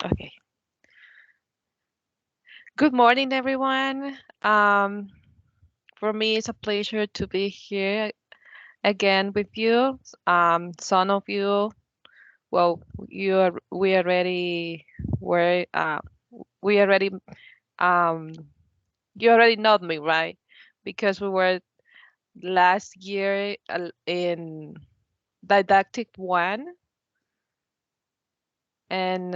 Okay. Good morning, everyone. For me, it's a pleasure to be here again with you. Some of you, well, we already were, we already, um, you already know me, right? Because we were last year in Didactic 1, and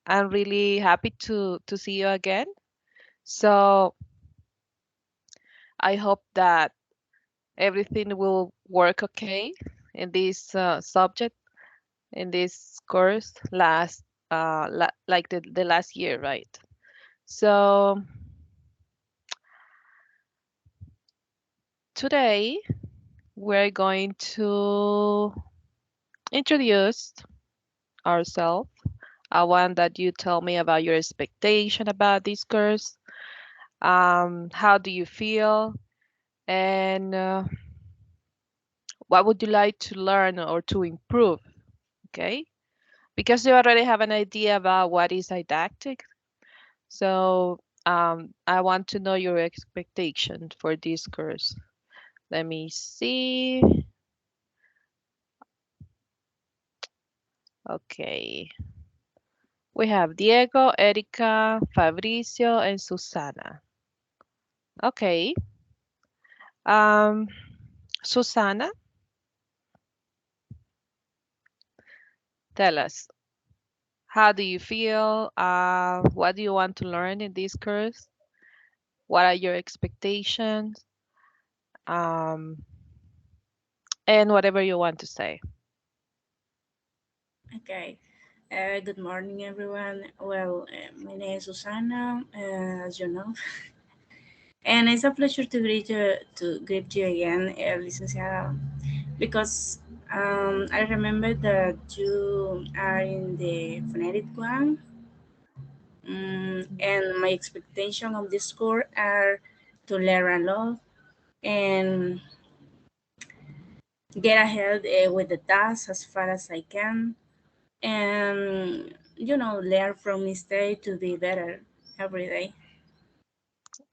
I'm really happy to see you again. So I hope that everything will work okay in this subject, in this course like the last year, right? So today we're going to introduce ourselves. I want that you tell me about your expectation about this course. How do you feel? And what would you like to learn or to improve? Okay, because you already have an idea about what is didactic. So I want to know your expectation for this course. Let me see. Okay. We have Diego, Erika, Fabricio, and Susana. Okay. Um, Susana, tell us, how do you feel? What do you want to learn in this course? What are your expectations? Um, and whatever you want to say. Okay. Good morning, everyone. Well, my name is Susana, as you know, and it's a pleasure to greet you again, licenciada, because I remember that you are in the phonetic one, and my expectation of this course are to learn a lot and get ahead with the task as far as I can and learn from mistake to be better every day.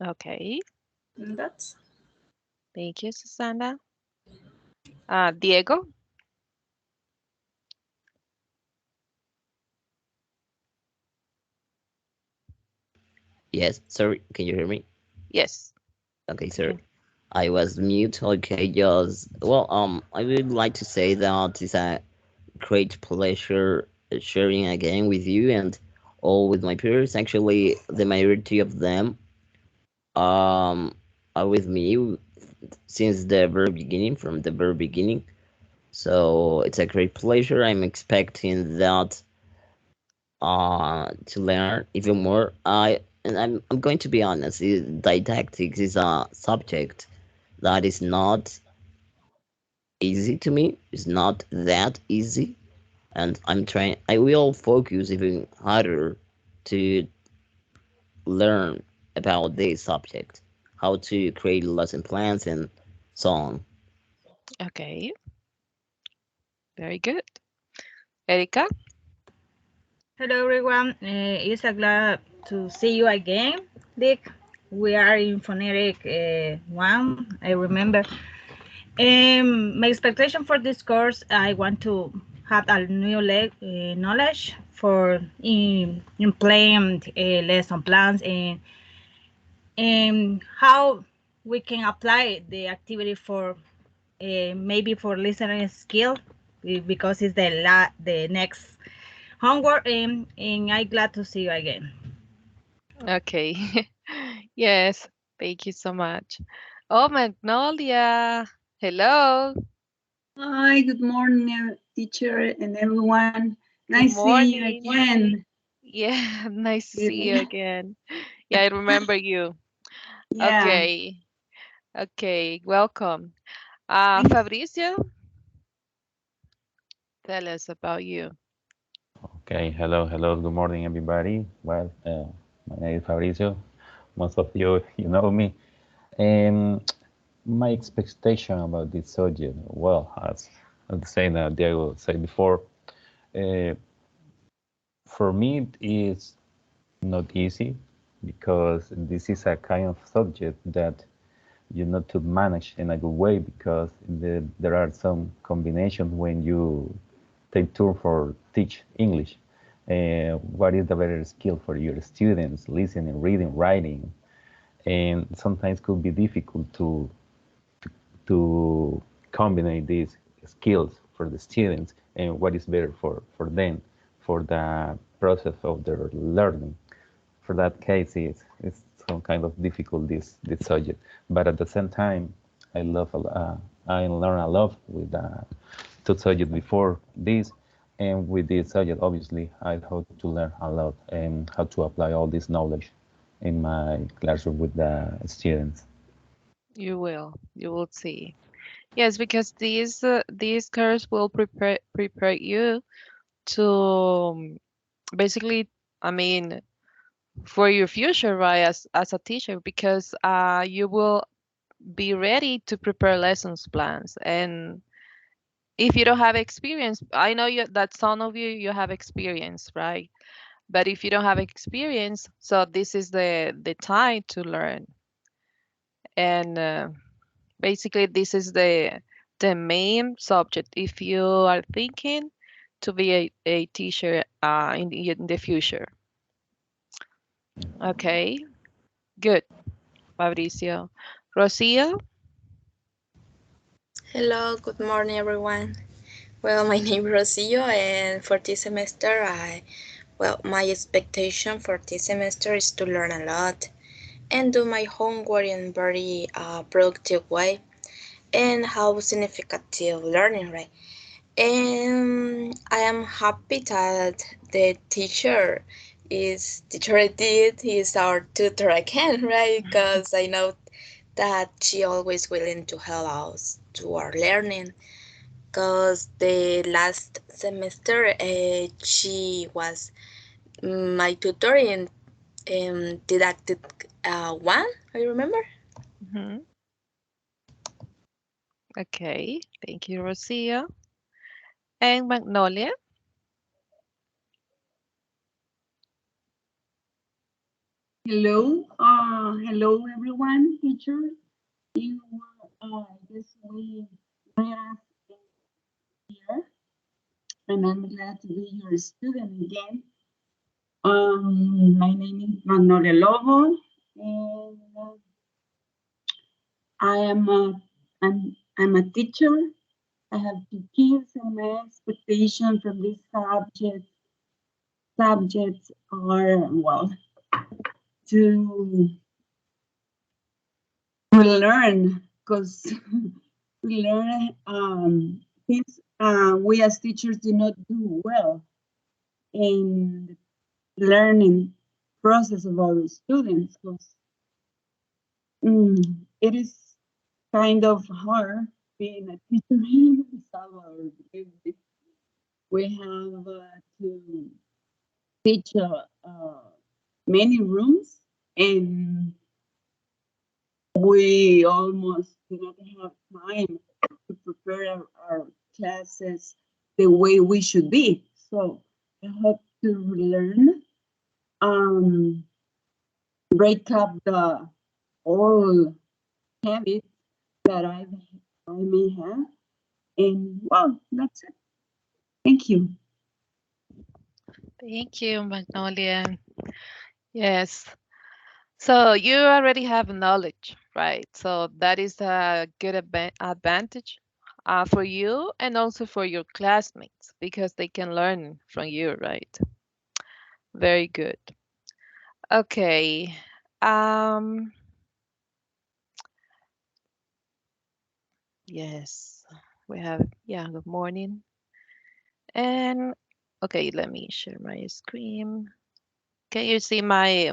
Okay. And that's Thank you, Susana. Diego? Yes, sorry, can you hear me? Yes. Okay, I sir. can. I was mute. Okay, just I would like to say that it's a great pleasure sharing again with you and all with my peers. Actually, the majority of them um are with me since the very beginning, from the very beginning. So it's a great pleasure. I'm expecting that to learn even more. I'm going to be honest. Didactics is a subject that is not easy to me. It's not that easy, and I'm trying. I will focus even harder to learn about this subject, how to create lesson plans and so on. Okay. Very good. Erika? Hello everyone, it's a glad to see you again, Dick. We are in phonetic one, I remember. My expectation for this course, I want to have a new knowledge for in playing lesson plans and how we can apply the activity for maybe for listening skill because it's the next homework and I'm glad to see you again. Okay. Yes. Thank you so much. Oh, Magnolia. Hello. Hi, good morning, teacher and everyone. Good Nice seeing you morning. again. Yeah, nice to see you Really? again. Yeah, I remember you. Yeah. Okay. Okay. Welcome. Thanks. Fabricio, tell us about you. Okay, hello, good morning, everybody. Well, my name is Fabricio. Most of you, you know me. And my expectation about this subject, well, as the saying that Diego said before, uh, For me, it's not easy because this is a kind of subject that you need to manage in a good way because there are some combinations when you take turn for teach English. What is the better skill for your students? Listening, reading, writing, and sometimes could be difficult to combine these skills for the students and what is better for them for the process of their learning. For that case, it's some kind of difficult this subject, but at the same time, I love I learn a lot with the two subjects before this, and with this subject, obviously, I hope to learn a lot and how to apply all this knowledge in my classroom with the students. You will see. Yes, because these courses will prepare you to basically, I mean, for your future, right, as a teacher, because you will be ready to prepare lessons plans. And if you don't have experience, I know that some of you have experience, right? But if you don't have experience, so this is the time to learn. And basically, this is the main subject if you are thinking to be a teacher in the future. Okay, good, Fabricio. Rocio, Hello, good morning, everyone. Well, my name is Rosillo, and for this semester, my expectation for this semester is to learn a lot and do my homework in very productive way and have significant learning, right? And I am happy that the teacher did is our tutor again, right? Because I know that she always willing to help us to our learning because the last semester she was my tutor in didactic one, I remember. mhm. Okay, thank you, Rocio. And Magnolia. Hello, hello everyone, teacher. You, yes, we met us here, and I'm glad to be your student again. My name is Magnolia Lobo, and I am I'm a teacher. I have two kids, and my expectation from this subjects are well to we learn because we learn things we as teachers do not do well in the learning process of our students because it is kind of hard being a teacher in El Salvador. We have to teach many rooms and we almost do not have time to prepare our classes the way we should be. So I hope to learn, um, break up the old habits that I may have. And well, that's it. Thank you. Thank you, Magnolia. Yes. So you already have knowledge, right? So that is a good advantage for you and also for your classmates because they can learn from you, right? Very good. Okay. Um, yes. We have, yeah, good morning. And okay, let me share my screen. Can you see my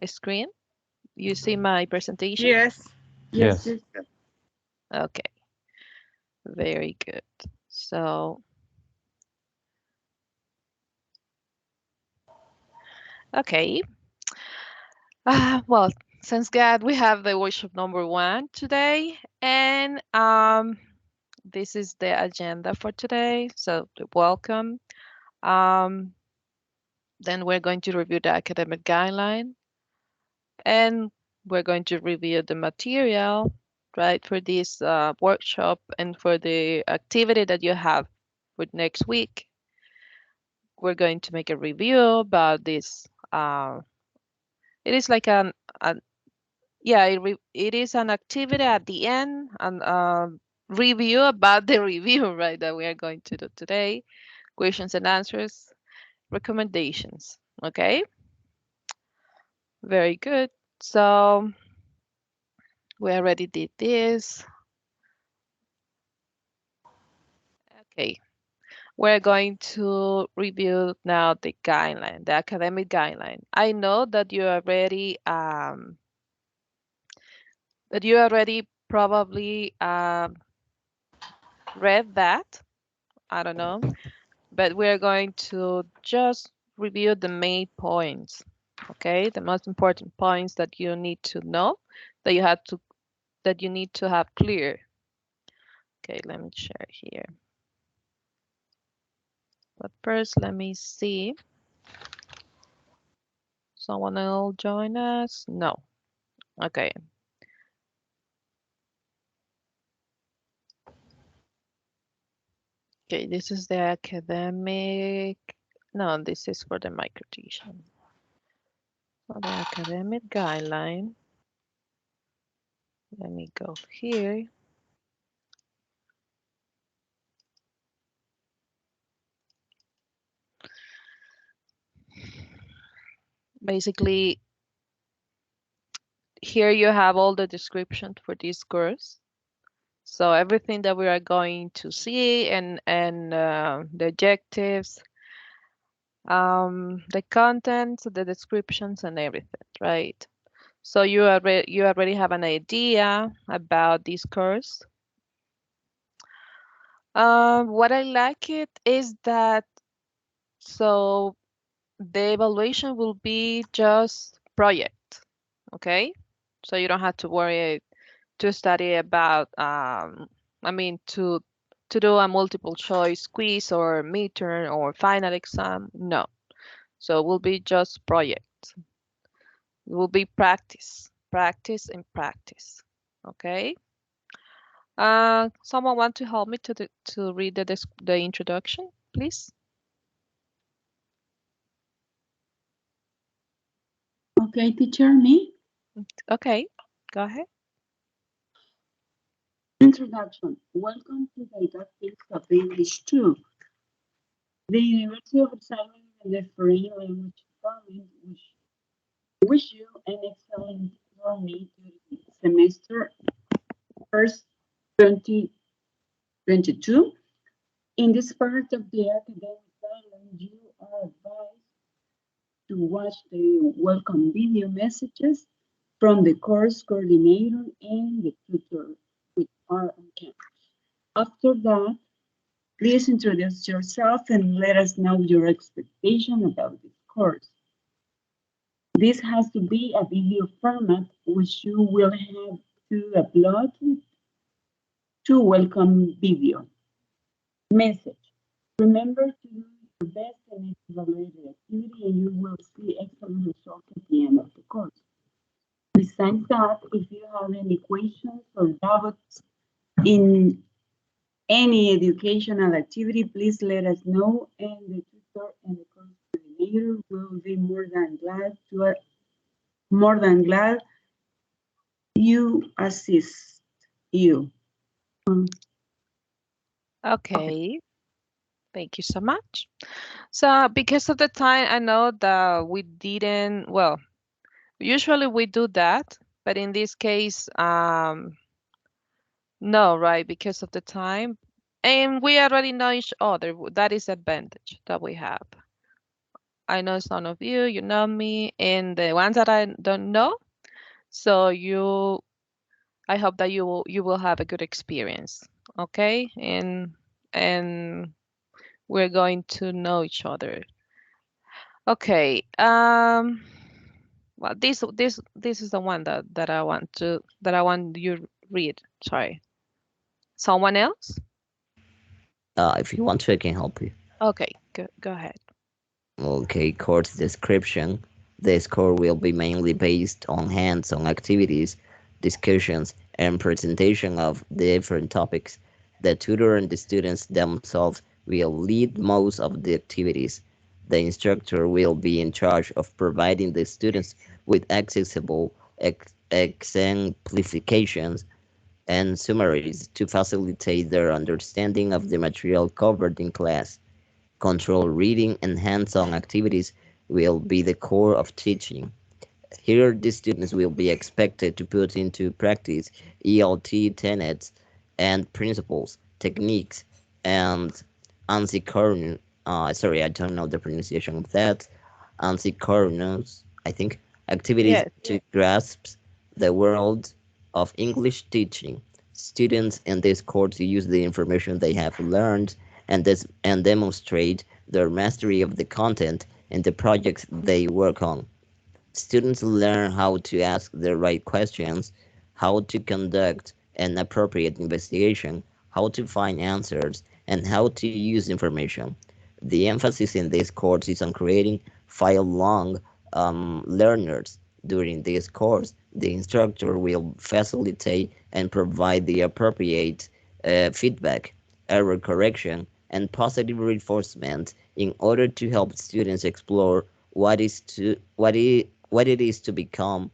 screen? You see my presentation? Yes. Yes, Yes. yes. Okay, very good. So, okay. Well, since God, we have the workshop number one today, and this is the agenda for today. So, welcome. Um, Then we're going to review the academic guideline, and we're going to review the material, right, for this workshop and for the activity that you have for next week. We're going to make a review about this. It is like an yeah, it is an activity at the end and review about the review, right, that we are going to do today. Questions and answers, recommendations. Okay, very good. So we already did this. Okay, we're going to review now the guideline, the academic guideline. I know that you already probably read that. I don't know, but we're going to just review the main points. Okay, the most important points that you need to know, that you have to that you need to have clear. Okay, let me share here. But first, let me see. Someone will join us? No. Okay. Okay, this is the academic. No, this is for the micro teaching. For the academic guideline, let me go here. Basically, here you have all the description for this course. So everything that we are going to see and the objectives, the content, the descriptions, and everything, right? So you already have an idea about this course. What I like it is that so the evaluation will be just project, okay? So you don't have to worry to study about I mean to do a multiple choice quiz or midterm or final exam. No. So it will be just project. It will be practice, practice and practice. Okay. Someone want to help me to read the introduction, please? Okay, teacher, me. Okay, go ahead. Introduction. Welcome to Didactics of English 2. The University of Rosario and the Foreign Language Department wish you an excellent journey to the semester first 2022. In this part of the academic guidelines, you are advised to watch the welcome video messages from the course coordinator and the tutor, which are on campus. After that, please introduce yourself and let us know your expectation about this course. This has to be a video format which you will have to upload to welcome video message. Remember to do your best and evaluate the activity and you will see excellent results at the end of the course. Besides that, if you have any questions or doubts in any educational activity, please let us know and the tutor and the course coordinator will be more than glad you assist you. Okay. Okay, thank you so much. So because of the time, I know that we didn't, well, usually we do that, but in this case, no, right, because of the time. And we already know each other. That is advantage that we have. I know some of you, you know me, and the ones that I don't know. So I hope that you will have a good experience. Okay? And we're going to know each other. Okay. Well, this is the one that I want you to read. Sorry. Someone else? If you want to, I can help you. Okay, go ahead. Okay, course description. The score will be mainly based on hands-on activities, discussions, and presentation of different topics. The tutor and the students themselves will lead most of the activities. The instructor will be in charge of providing the students with accessible exemplifications and summaries to facilitate their understanding of the material covered in class. Controlled reading and hands-on activities will be the core of teaching. Here, the students will be expected to put into practice ELT tenets and principles, techniques, and sorry, I don't know the pronunciation of that, ansicornus, I think, activities Yes. to grasp the world of English teaching. Students in this course use the information they have learned and demonstrate their mastery of the content in the projects they work on. Students learn how to ask the right questions, how to conduct an appropriate investigation, how to find answers, and how to use information. The emphasis in this course is on creating file-long learners. During this course, the instructor will facilitate and provide the appropriate feedback, error correction, and positive reinforcement in order to help students explore what it is to become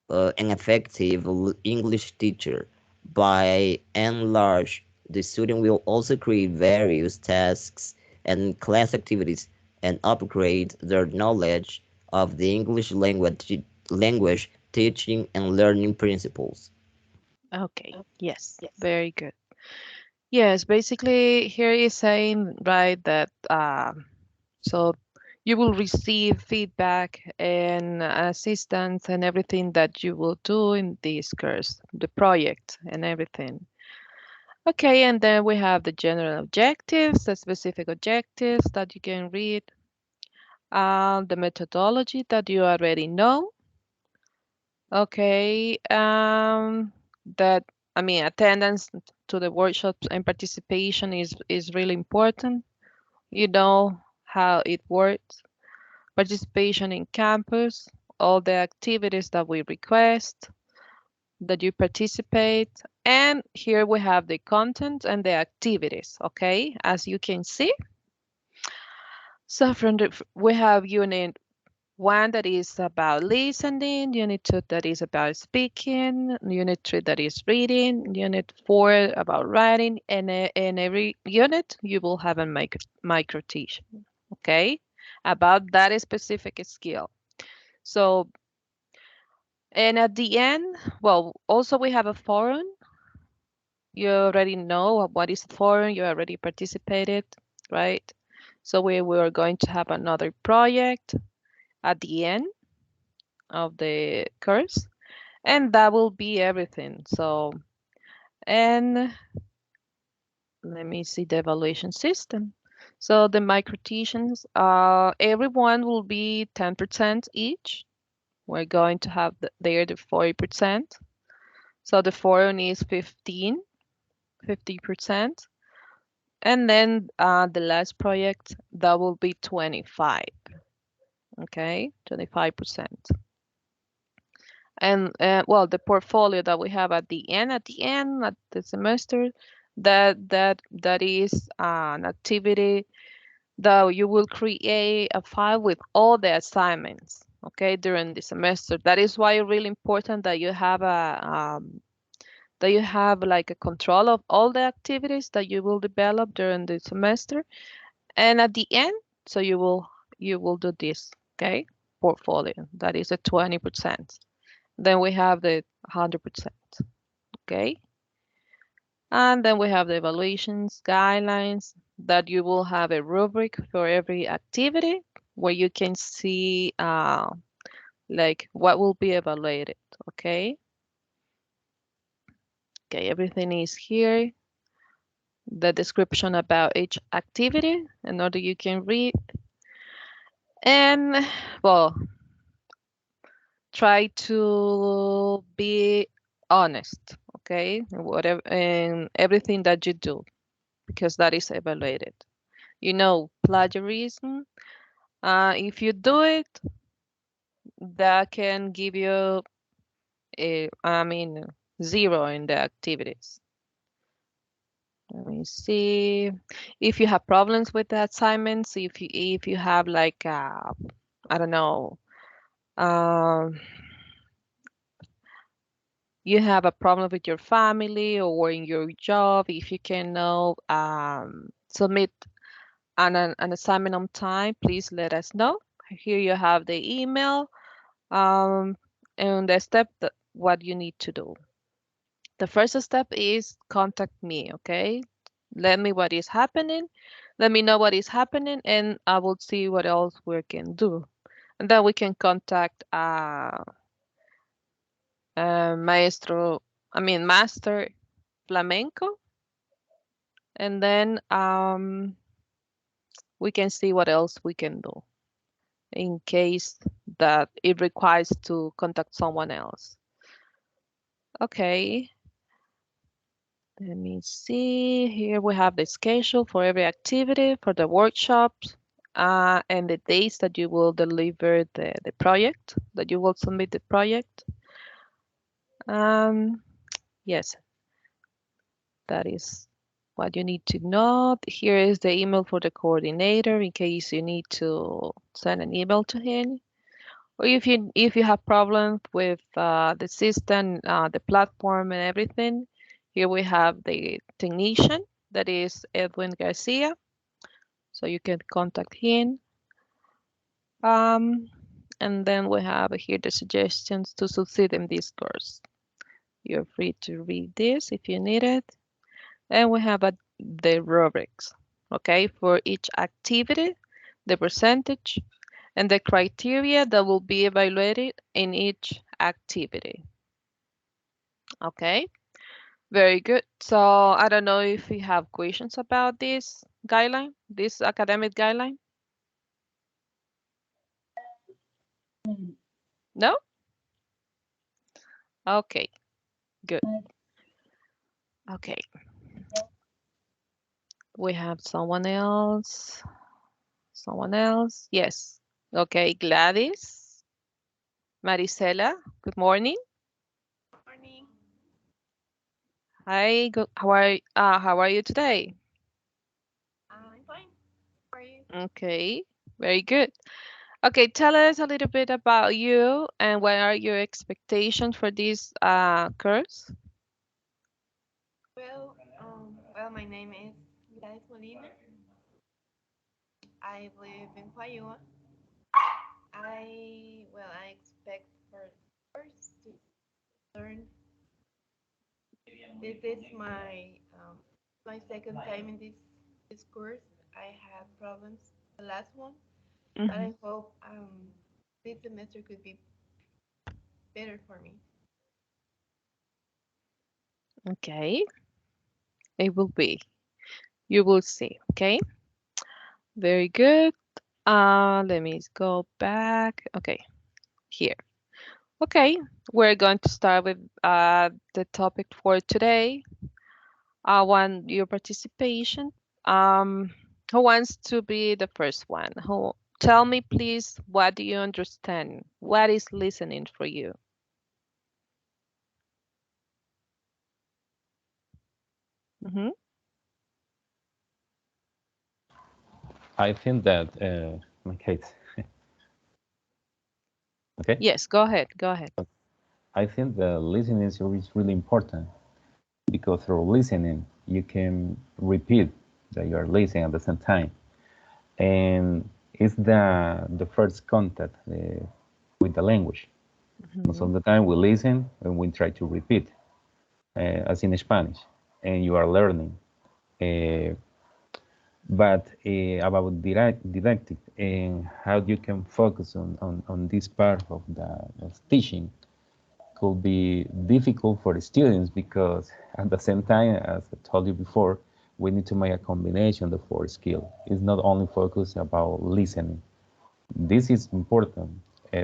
an effective English teacher. By and large, the student will also create various tasks and class activities and upgrade their knowledge of the English language teaching and learning principles. Okay. Yes. Very good. Yes, basically here is saying right that so you will receive feedback and assistance and everything that you will do in this course, the project and everything. Okay, and then we have the general objectives, the specific objectives that you can read, the methodology that you already know. Okay, that I mean attendance to the workshops and participation is really important. You know how it works. Participation in campus, all the activities that we request that you participate. And here we have the content and the activities, okay? As you can see. So we have unit 1 that is about listening, unit 2 that is about speaking, unit 3 that is reading, unit 4 about writing, and in every unit you will have a micro teach, okay? About that specific skill. So, and at the end, well, also we have a forum. You already know what is a forum, you already participated, right? So we are going to have another project at the end of the course, and that will be everything. So, and let me see the evaluation system. So the micro teachings, everyone will be 10% each. We're going to have there the 40%. So the foreign is 50%. And then the last project, that will be 25, okay, 25%. And well, the portfolio that we have at the semester, that is an activity that you will create a file with all the assignments, okay, during the semester. That is why it's really important that you have like a control of all the activities that you will develop during the semester, and at the end, so you will do this, okay, portfolio. That is a 20%. Then we have the 100%, okay, and then we have the evaluations guidelines that you will have a rubric for every activity where you can see like what will be evaluated, okay. Okay, everything is here, the description about each activity in order you can read. And well, try to be honest, okay, in whatever in everything that you do, because that is evaluated. Plagiarism, If you do it, that can give you I mean, 0 in the activities. Let me see. If you have problems with the assignments, if you have like I don't know, um, you have a problem with your family or in your job, if you can now submit an assignment on time, please let us know. Here you have the email um, and the step that what you need to do. The first step is contact me, okay? Let me what is happening. Let me know what is happening, and I will see what else we can do. And then we can contact maestro, master flamenco, and then we can see what else we can do in case that it requires to contact someone else. Okay, let me see. Here we have the schedule for every activity for the workshops and the days that you will deliver the project, that you will submit the project. Um, yes, that is what you need to know. Here is the email for the coordinator in case you need to send an email to him. Or if you have problems with the system, the platform, and everything, here we have the technician that is Edwin Garcia, so you can contact him. Um, and then we have here the suggestions to succeed in this course. You're free to read this if you need it. And we have the rubrics, okay, for each activity, the percentage, and the criteria that will be evaluated in each activity. Okay, very good. So I don't know if you have questions about this guideline, this academic guideline. Mm, No? Okay, good. Okay, we have someone else. Someone else? Yes. Okay, Gladys, Marisela, good morning. Morning. Hi, good. How are you today? I'm fine. How are you? Okay, very good. Okay, tell us a little bit about you and what are your expectations for this course? My name is Gladys Molina. I live in Payua. I expect for first to learn. This is my second time in this course. I had problems the last one, but Hmm. I hope this semester could be better for me. Okay, it will be. You will see. Okay, very good. Let me go back. Okay, here. Okay, we're going to start with the topic for today. I want your participation. Um, who wants to be the first one? Who tell me please what do you understand? What is listening for you? Hmm. I think that, my case, okay? Yes, go ahead. Go ahead. I think the listening is really important because through listening, you can repeat that you are listening at the same time. And it's the first contact with the language. Most Hmm. of the time we listen and we try to repeat, as in Spanish, and you are learning. Uh, but about didactic and how you can focus on this part of teaching could be difficult for the students because at the same time, as I told you before, we need to make a combination of the four skills. It's not only focused about listening. This is important,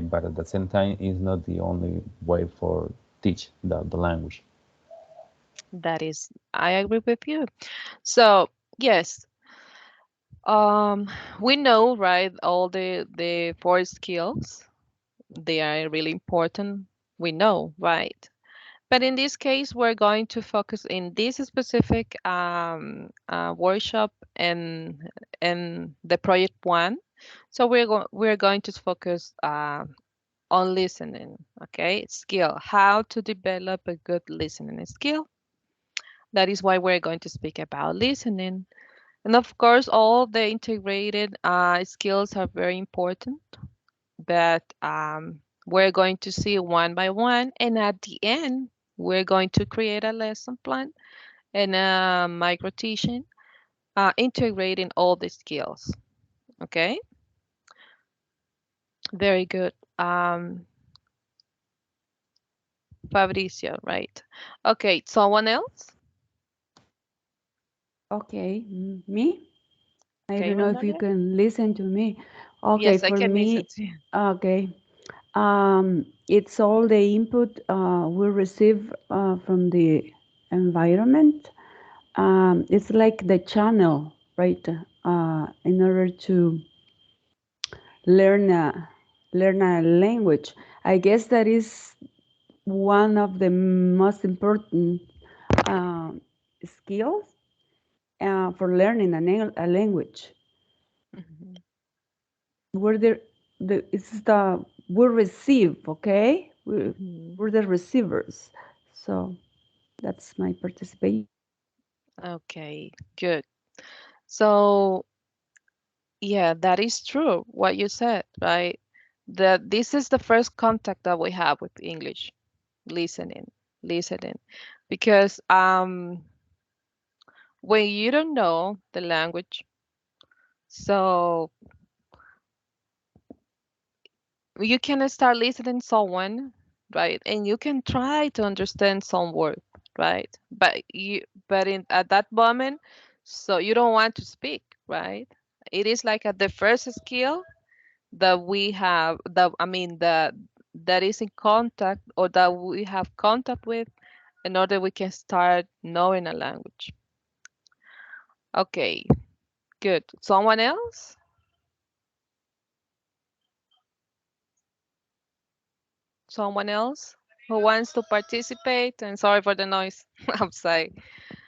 but at the same time, it's not the only way for teach the language. That is, I agree with you. So, yes, Um, we know, right, all the four skills, they are really important. We know, right? But in this case, we're going to focus in this specific workshop and the project one. So we're going to focus on listening, okay? Skill, how to develop a good listening skill. That is why we're going to speak about listening. And of course, all the integrated skills are very important, but we're going to see one by one. And at the end, we're going to create a lesson plan and a micro teaching, integrating all the skills. Okay, very good. Fabricio, right? Okay, someone else? Okay, me? I Okay, don't know if you Manuela? can listen to me. Okay, Yes, I for can listen me, to you. okay. It's all the input we receive from the environment. It's like the channel, right? In order to learn a language. I guess that is one of the most important uh, skills for learning a language. Mhm, We're it's the we receive, okay? mhm. We're the receivers. So that's my participation. Okay, good. So, yeah, that is true, what you said, right? That this is the first contact that we have with English, listening, listening. Because when you don't know the language, so you can start listening someone, right? And you can try to understand some word, right? But in at that moment, so you don't want to speak, right? It is like at the first skill that we have that I mean that is in contact or that we have contact with in order we can start knowing a language. Okay, good. Someone else? Someone else who wants to participate? And sorry for the noise outside.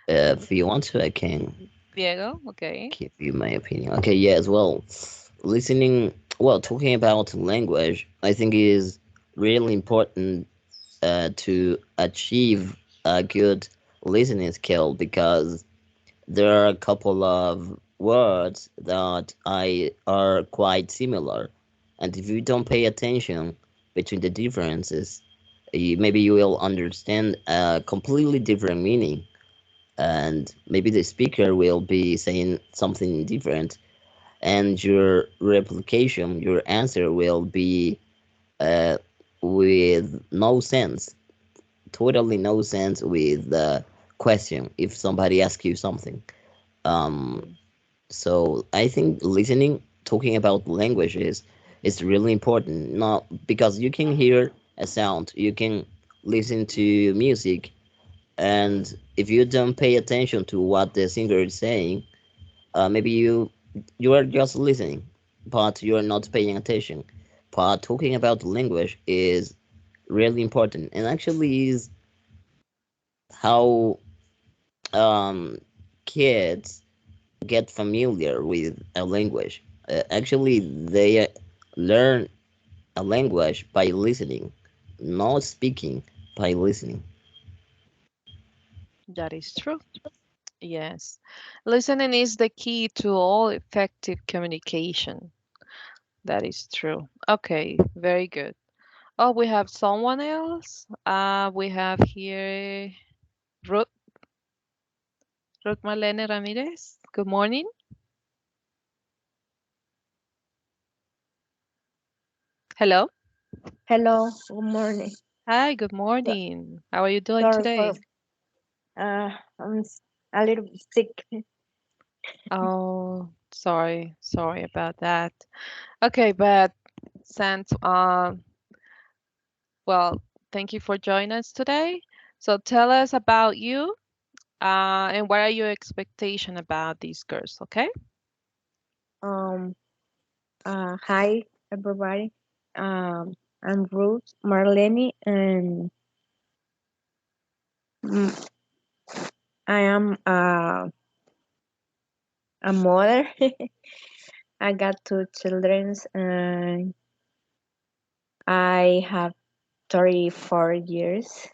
If you want to, I can Diego, okay. give you my opinion. Okay, yeah, as well. Listening, well, talking about language, I think is really important to achieve a good listening skill because there are a couple of words that I are quite similar, and if you don't pay attention between the differences, maybe you will understand a completely different meaning, and maybe the speaker will be saying something different, and your replication, your answer will be uh, with no sense, totally no sense with the question if somebody asks you something. Um, Mhm, so I think listening, talking about languages, is really important. Not because you can hear a sound, you can listen to music, and if you don't pay attention to what the singer is saying, maybe you are just listening, but you are not paying attention. But talking about language is really important, and actually is how kids get familiar with a language. Actually, they learn a language by listening, not speaking, by listening. that is true. Yes. Listening is the key to all effective communication. That is true. Okay, very good. Oh, we have someone else. We have here Ruth, Ruth Marlene Ramirez. Good morning. Hello. Hello, good morning. Hi, good So- morning. How are you doing Sorry for today? I'm a little bit sick. Oh, sorry. Sorry about that. Okay, but since well, thank you for joining us today. So tell us about you, and what are your expectation about these girls, okay? Um, Hi, everybody. I'm Ruth Marlene, and mm, I am a mother. I got two children, and I have 34 years.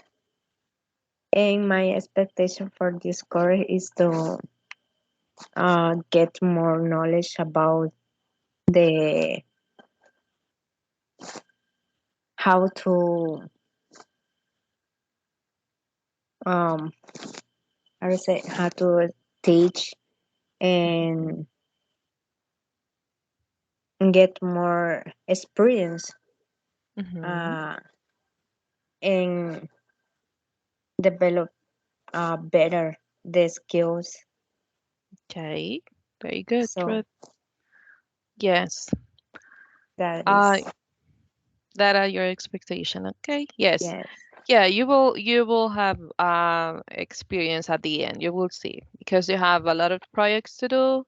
And my expectation for this course is to get more knowledge about the how to um I would say how to teach and get more experience Mm-hmm. uh, and develop better the skills. Okay. Very good, So Ruth. Yes. that Uh, is that are your expectation. Okay. Yes. yes, Yeah, you will have experience at the end. You will see because you have a lot of projects to do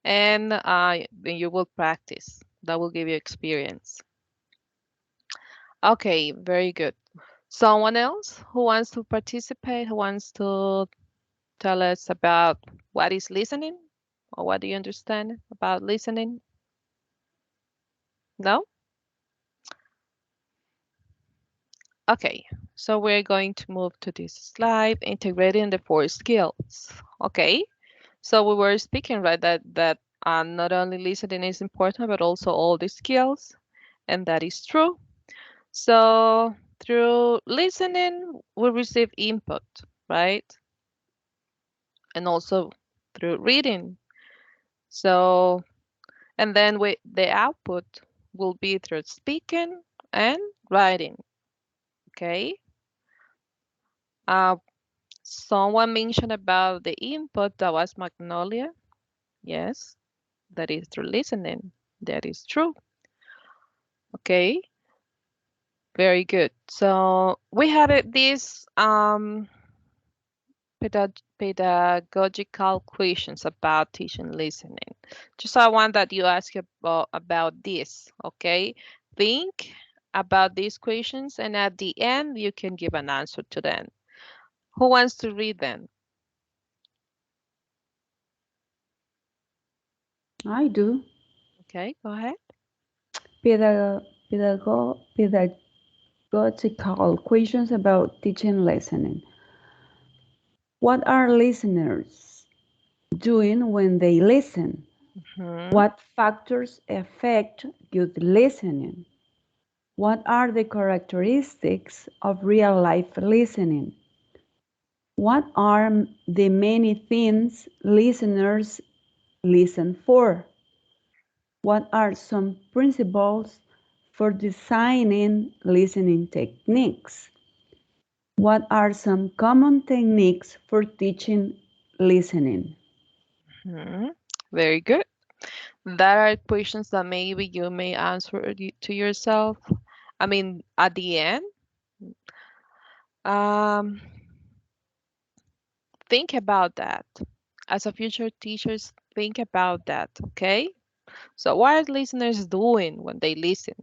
and then you will practice. That will give you experience. Okay, very good. Someone else who wants to participate, who wants to tell us about what is listening or what do you understand about listening? No? Okay, so we're going to move to this slide, integrating the four skills. Okay, so we were speaking, right, that not only listening is important, but also all the skills, and that is true. So through listening, we receive input, right? And also through reading. So, and then the output will be through speaking and writing, okay? Uh, Someone mentioned about the input that was Magnolia. Yes, that is through listening. That is true. Okay, very good. So we have these pedagogical questions about teaching listening. Just I want that you ask about this, okay? Think about these questions and at the end you can give an answer to them. Who wants to read them? I do. Okay, go ahead. Pedagogical questions about teaching listening. What are listeners doing when they listen? Hmm. What factors affect good listening? What are the characteristics of real life listening? What are the many things listeners listen for? What are some principles for designing listening techniques? What are some common techniques for teaching listening? Hmm. Very good. That are questions that maybe you may answer to yourself. I mean, at the end, um, think about that. As a future teachers, think about that, okay? So what are listeners doing when they listen?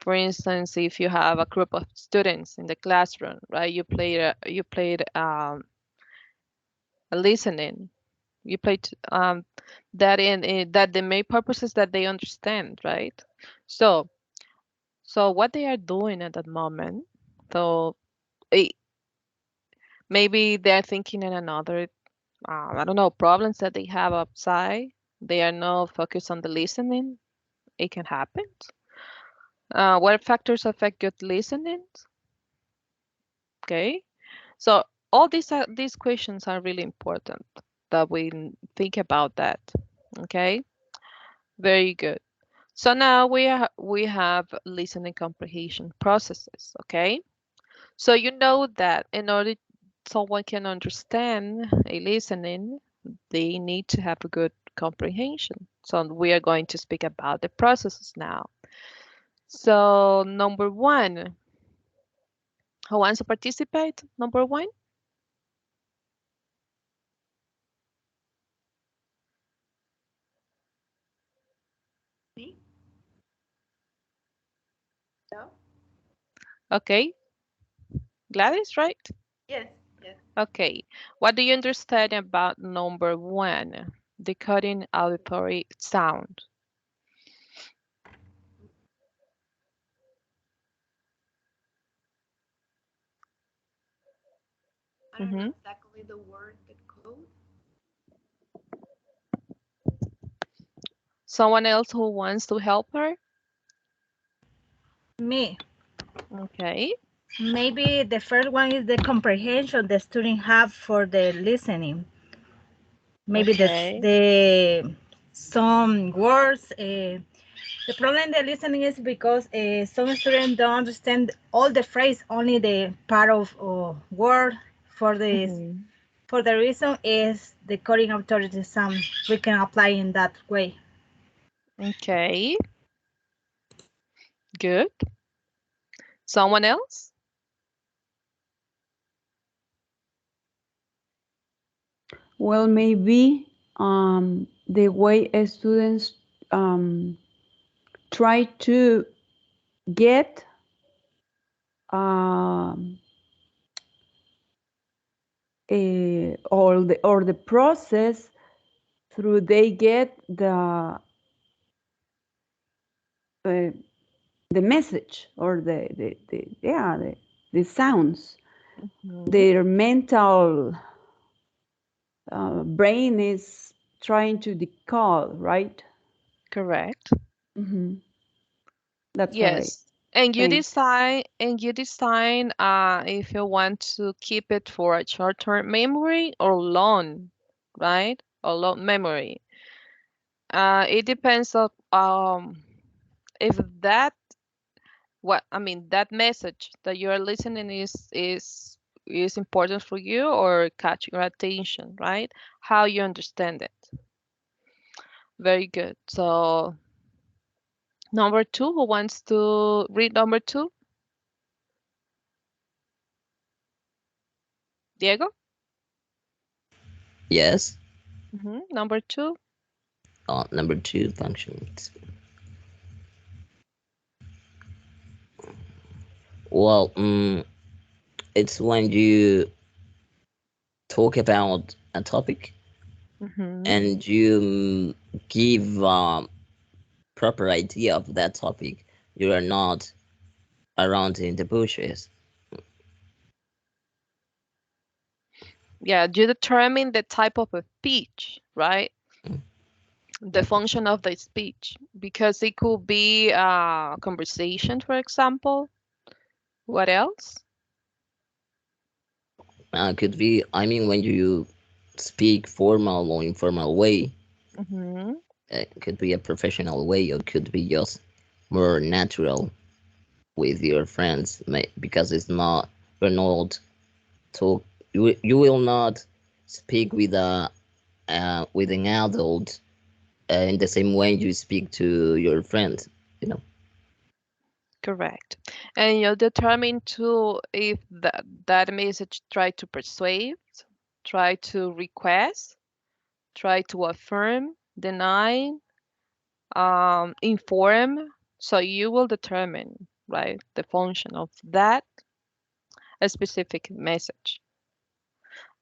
For instance, if you have a group of students in the classroom, right? You played a listening. You played that in that the main purpose is that they understand, right? So what they are doing at that moment. So eh, maybe they're thinking in another I don't know, problems that they have outside. They are not focused on the listening. It can happen. What factors affect good listening? Okay, so all these questions are really important that we think about that. Okay, very good. So now we have listening comprehension processes. Okay, so you know that in order someone can understand a listening, they need to have a good comprehension. So we are going to speak about the processes now. So number one, who wants to participate? Number one? Okay, Gladys, right? Yes, yes. Okay. What do you understand about number one, decoding auditory sound? I don't know Mm-hmm. exactly the word, the code. Someone else who wants to help her? Me. Okay. Maybe the first one is the comprehension the student have for the listening. Maybe Okay. the some words. The problem in the listening is because some students don't understand all the phrase, only the part of word. For this, Mm-hmm. for the reason is the coding authority some we can apply in that way. Okay. Good. Someone else? Well, maybe the way students try to get um, or the process through they get uh, the message or the sounds. Mm-hmm. Their mental brain is trying to decode, right? Correct. Hmm. That's what I Yes. And you think. design if you want to keep it for a short-term memory or long, right? Or long memory. It depends on if that what I mean that message that you are listening is important for you or catch your attention, right? How you understand it. Very good. So number two, who wants to read number two? Diego? Yes. Number two. Number two functions. Well, it's when you talk about a topic Mm-hmm. and you give proper idea of that topic. You are not around in the bushes. Yeah, you determine the type of a speech, right? The function of the speech, because it could be a conversation, for example. What else? Could be, I mean, when you speak formal or informal way, Mm-hmm. it could be a professional way, or could be just more natural with your friends, because it's not, you're not talk, you will not speak with an adult in the same way you speak to your friend, you know. Correct. And you determine too if that message try to persuade, try to request, try to affirm, deny, inform. So you will determine, right, the function of that specific message.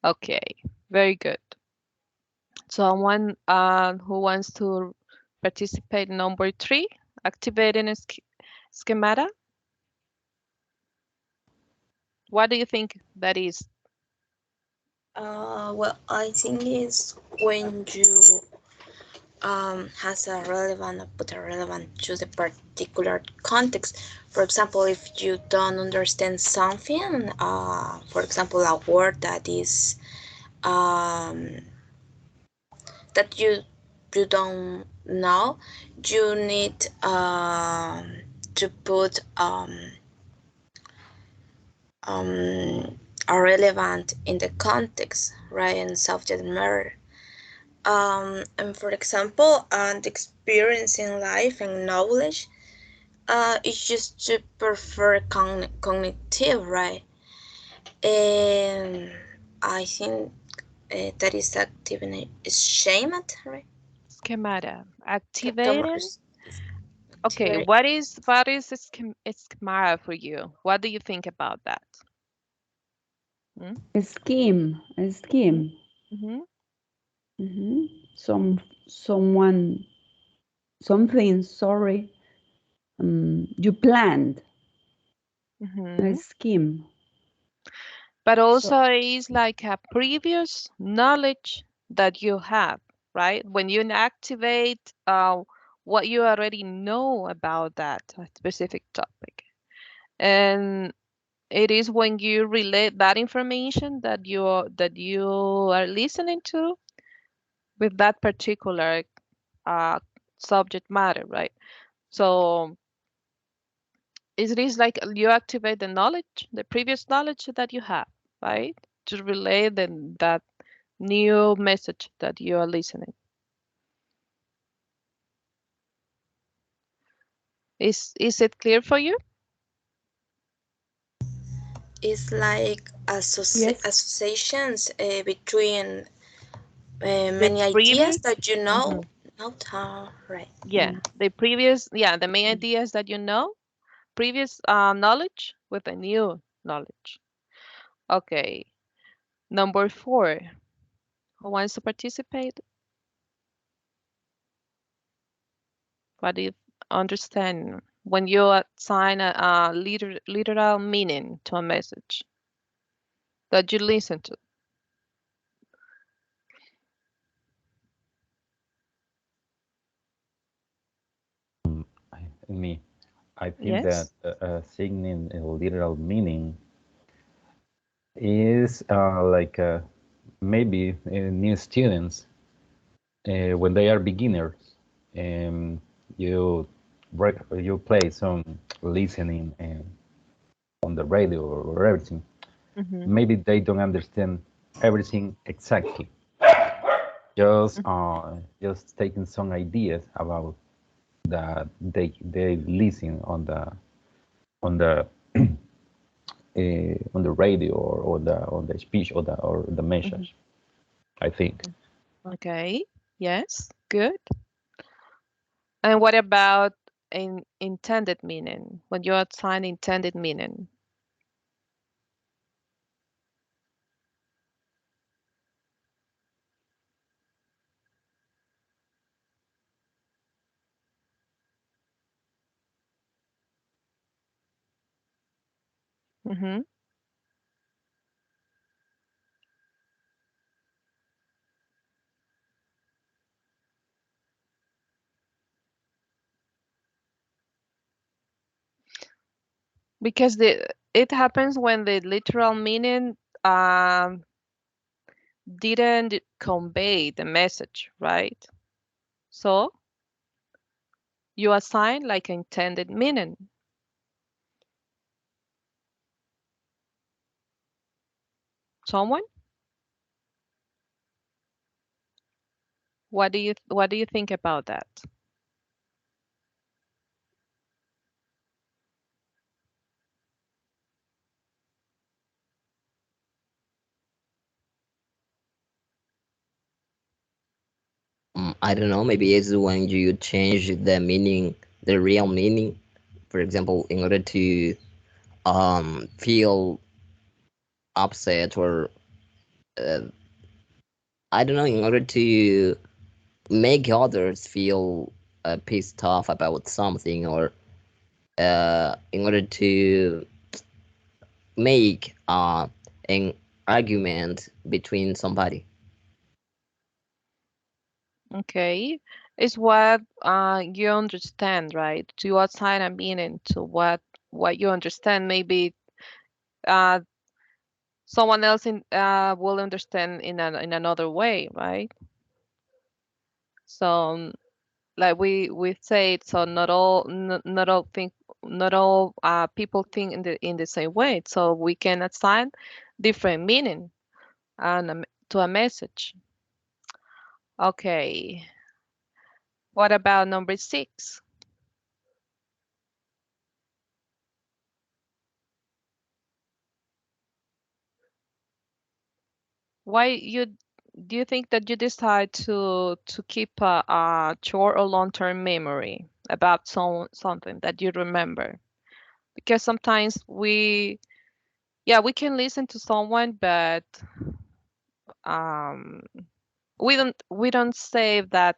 Okay, very good. Someone who wants to participate in number three, activating a schemata. What do you think that is? Well, I think it's when you has a relevant but a relevant to the particular context. For example, if you don't understand something, for example, a word that is um, that you don't know, you need to put um, are relevant in the context, right, and subject matter. And for example, the experience in life and knowledge, it's just to prefer cognitive, right? And I think that is activity is shamed, right? Schemata. Can Activating repeat? Okay, Theory. what is schema for you? What do you think about that? Mm? A scheme, a scheme. Mm-hmm. hmm someone, something, sorry, you planned a Mm-hmm. scheme. But So, also is like a previous knowledge that you have, right? When you activate what you already know about that specific topic. And it is when you relate that information that you are listening to with that particular uh, subject matter, right? So it is like you activate the knowledge, the previous knowledge that you have, right? To relay that new message that you are listening. Is it clear for you? It's like yes. associations between The many ideas previous, that you know. mhm, Not how, right. yeah, the main ideas that you know, previous knowledge with the new knowledge. Okay, number 4. Who wants to participate? What do you understand when you assign a literal meaning to a message that you listen to? Me, I think that Yes. assigning a literal meaning is like maybe new students when they are beginners, um, you you play some listening on the radio or everything. Mm-hmm. Maybe they don't understand everything exactly. Just taking some ideas about that they listen on the on the radio or on the speech or the Mm-hmm. message. I think. Okay. Yes. Good. And what about in intended meaning? When you assign intended meaning. Mm-hmm. Because it happens when the literal meaning um didn't convey the message, right? So you assign like intended meaning. Someone? What do you think about that? I don't know. Maybe it's when you change the meaning, the real meaning. For example, in order to feel upset or uh, I don't know, in order to make others feel pissed off about something, or in order to make an argument between somebody. Okay. It's what you understand, right? You assign a meaning to what you understand. Maybe uh someone else will understand in another way, right? So like we say it, so not all people think in the same way. So we can assign different meaning to a message. Okay. What about number 6? Why you do you think that you decide to keep a short or long-term memory? about something that you remember. Because sometimes yeah, we can listen to someone, but um, we don't save that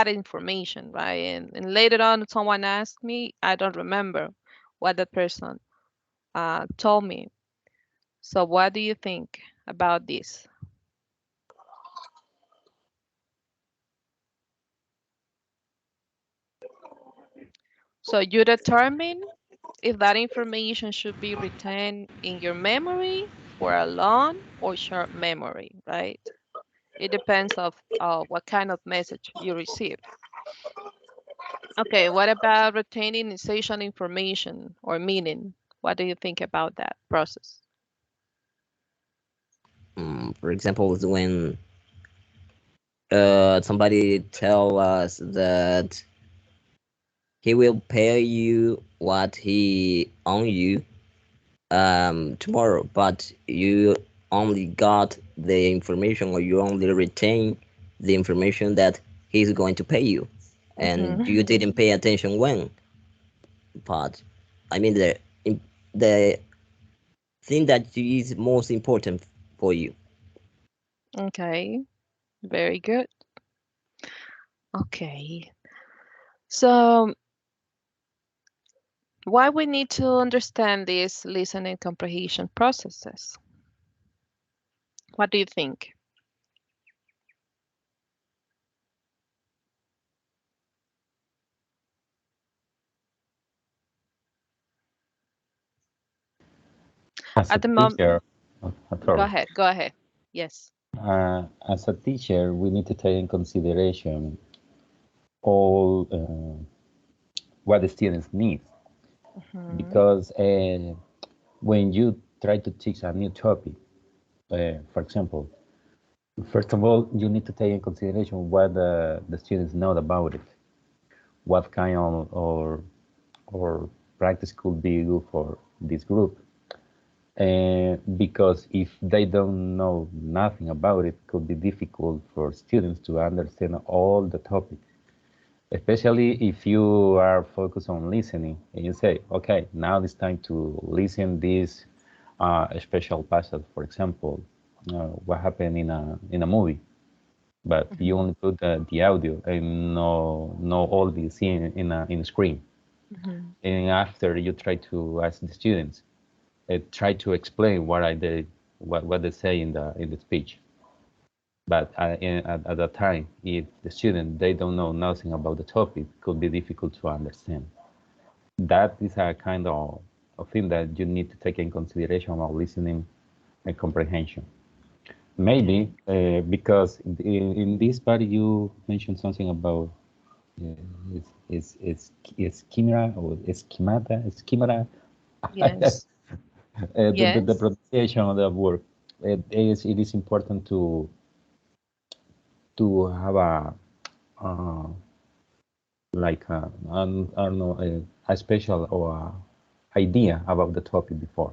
information, right? And later on, someone asked me, I don't remember what that person told me. So what do you think about this? So you determine if that information should be retained in your memory for a long or short memory, right? It depends of what kind of message you receive. Okay, what about retaining essential information or meaning? What do you think about that process? For example, is when somebody tell us that he will pay you what he owe you tomorrow, but you only got the information, or you only retain the information that he's going to pay you, and Mm-hmm. you didn't pay attention when. But I mean, the thing that is most important for you. Okay, very good. Okay, so why we need to understand these listening comprehension processes? What do you think? As a At the moment, teacher, go sorry. ahead, go ahead. Yes. As a teacher, we need to take in consideration all what the students need, Mm-hmm. because when you try to teach a new topic, for example, first of all, you need to take in consideration what the students know about it, what kind of or practice could be good for this group. Because if they don't know nothing about it, could be difficult for students to understand all the topic, especially if you are focused on listening and you say, okay, now it's time to listen this special passage, for example, what happened in a movie, but you Mm-hmm. only put the audio and no all the scene in a screen. Mm-hmm. And after you try to ask the students, try to explain what they say in the speech. But at that time, if the student they don't know nothing about the topic, it could be difficult to understand. That is a kind of thing that you need to take in consideration while listening and comprehension. Maybe Okay. because in this part you mentioned something about uh, is chimera or schemata. Yes. The Yes. pronunciation of the word. It is important to have uh, like I don't know a special or idea about the topic before.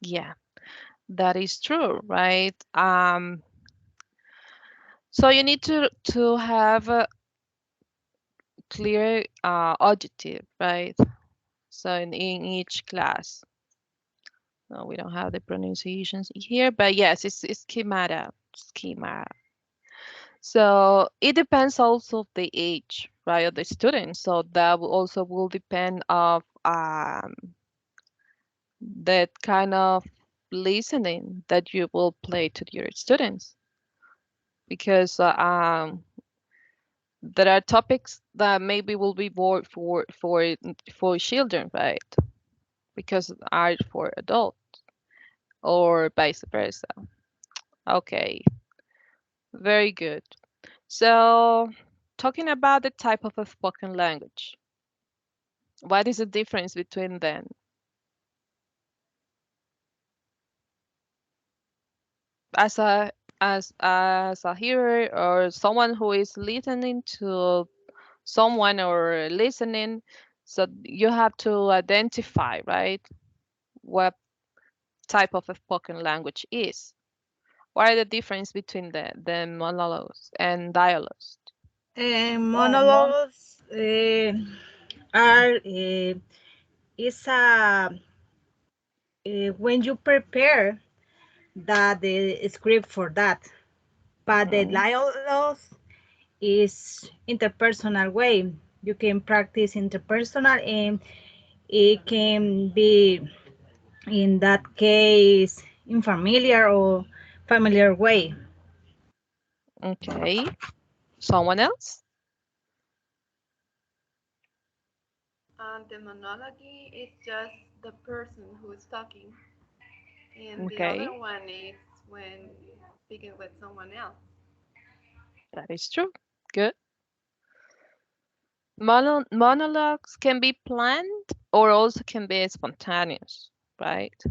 Yeah, that is true, right? So you need to have a clear objective, right? So in each class, no, we don't have the pronunciations here, but yes, it's schemata, schema. So it depends also of the age, right, of the student. So that also will depend of that kind of listening that you will play to your students, because there are topics that maybe will be more for children, right? Because are for adults or vice versa. Okay, very good. So, talking about the type of a spoken language, what is the difference between them? As a hearer or someone who is listening to someone or listening, so you have to identify, right, what type of a spoken language is. What are the difference between the monologues and dialogues? Mon Monologues are is when you prepare the script for that, but the Mhm. dialogue is interpersonal way. You can practice interpersonal, and it can be in that case in familiar or familiar way. Okay. Someone else? The monologue is just the person who is talking, and the Okay. other one is when speaking with someone else. That is true. Good. Monologues can be planned or also can be spontaneous, right?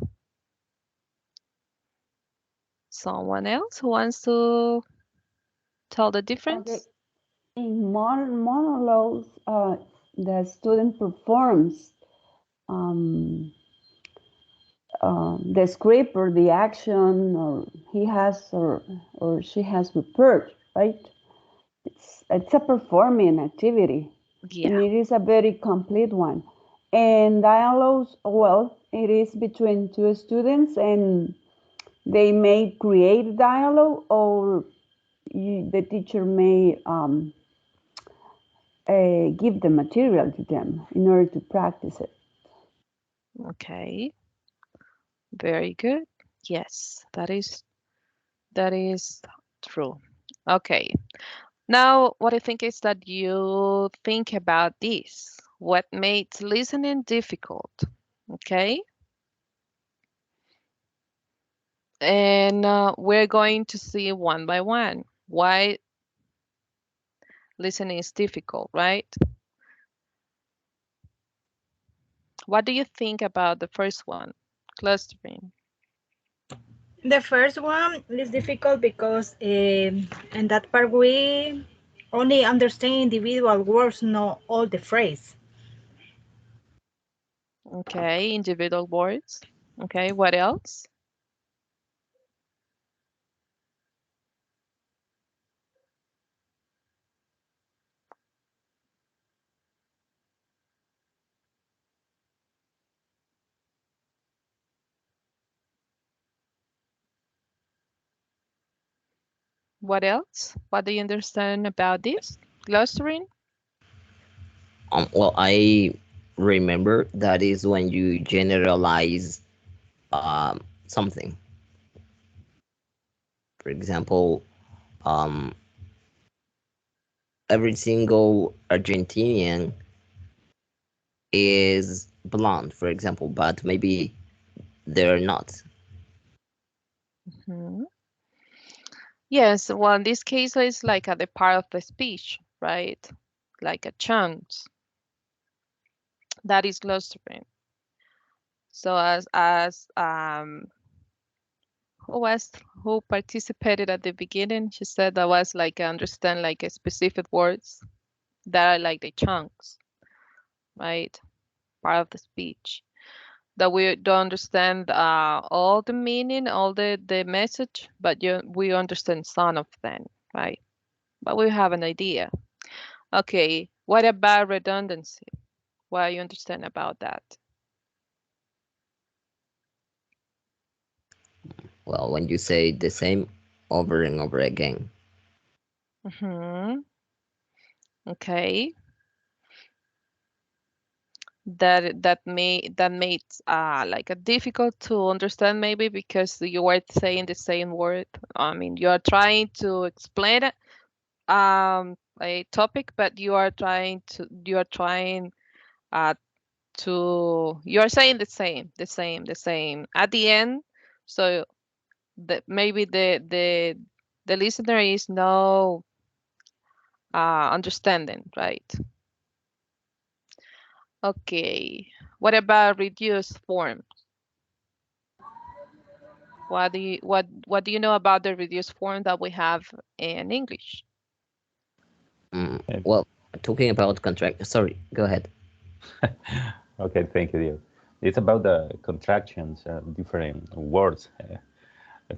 Someone else who wants to tell the Okay. difference? In monologues, the student performs um, the script or the action, or he has or she has prepared, right? It's a performing activity, and Yeah. it is a very complete one. And dialogues, well, it is between two students, and they may create dialogue, or the teacher may give the material to them in order to practice it. Okay. Very good. Yes, that is true. Okay. Now, what I think is that you think about this. What makes listening difficult? Okay. And we're going to see one by one why listening is difficult, right? What do you think about the first one? Clustering. The first one is difficult because in that part we only understand individual words, not all the phrase. Okay, individual words. Okay, what else? What else? What do you understand about this? Clustering? Well, I remember that is when you generalize something. For example, um, every single Argentinian is blonde, for example, but maybe they're not. Mhm. Yes, well, in this case, it's like at the part of the speech, right? Like a chant. That is clustering. So who was who participated at the beginning, she said that was like understand like a specific words that are like the chunks, right? Part of the speech. That we don't understand all the meaning, all the message, but we understand some of them, right? But we have an idea. Okay, what about redundancy? What you understand about that? Well, when you say the same over and over again. Mm-hmm. Okay, that makes like a difficult to understand maybe because you are saying the same word. I mean, you are trying to explain it, a topic, but you are trying uh you are saying the same at the end. So maybe the listener is no understanding, right? Okay. What about reduced form? What do you know about the reduced form that we have in English? Okay, Well, talking about contract. Sorry, go ahead. okay, thank you, dear. It's about the contractions, different words.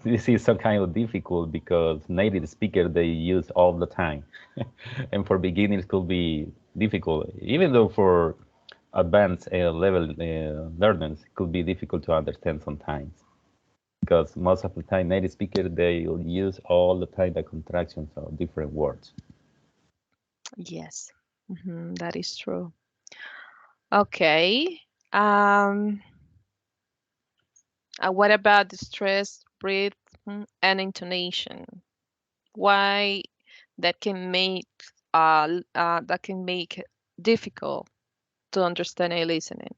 This is so kind of difficult because native speaker they use all the time, and for beginners could be difficult. Even though for advanced level learners it could be difficult to understand sometimes because most of the time native speaker they use all the time the contractions of different words. Yes, that is true. Okay. Um, what about the stress, breath, and intonation? Why that can make it difficult to understand a listening?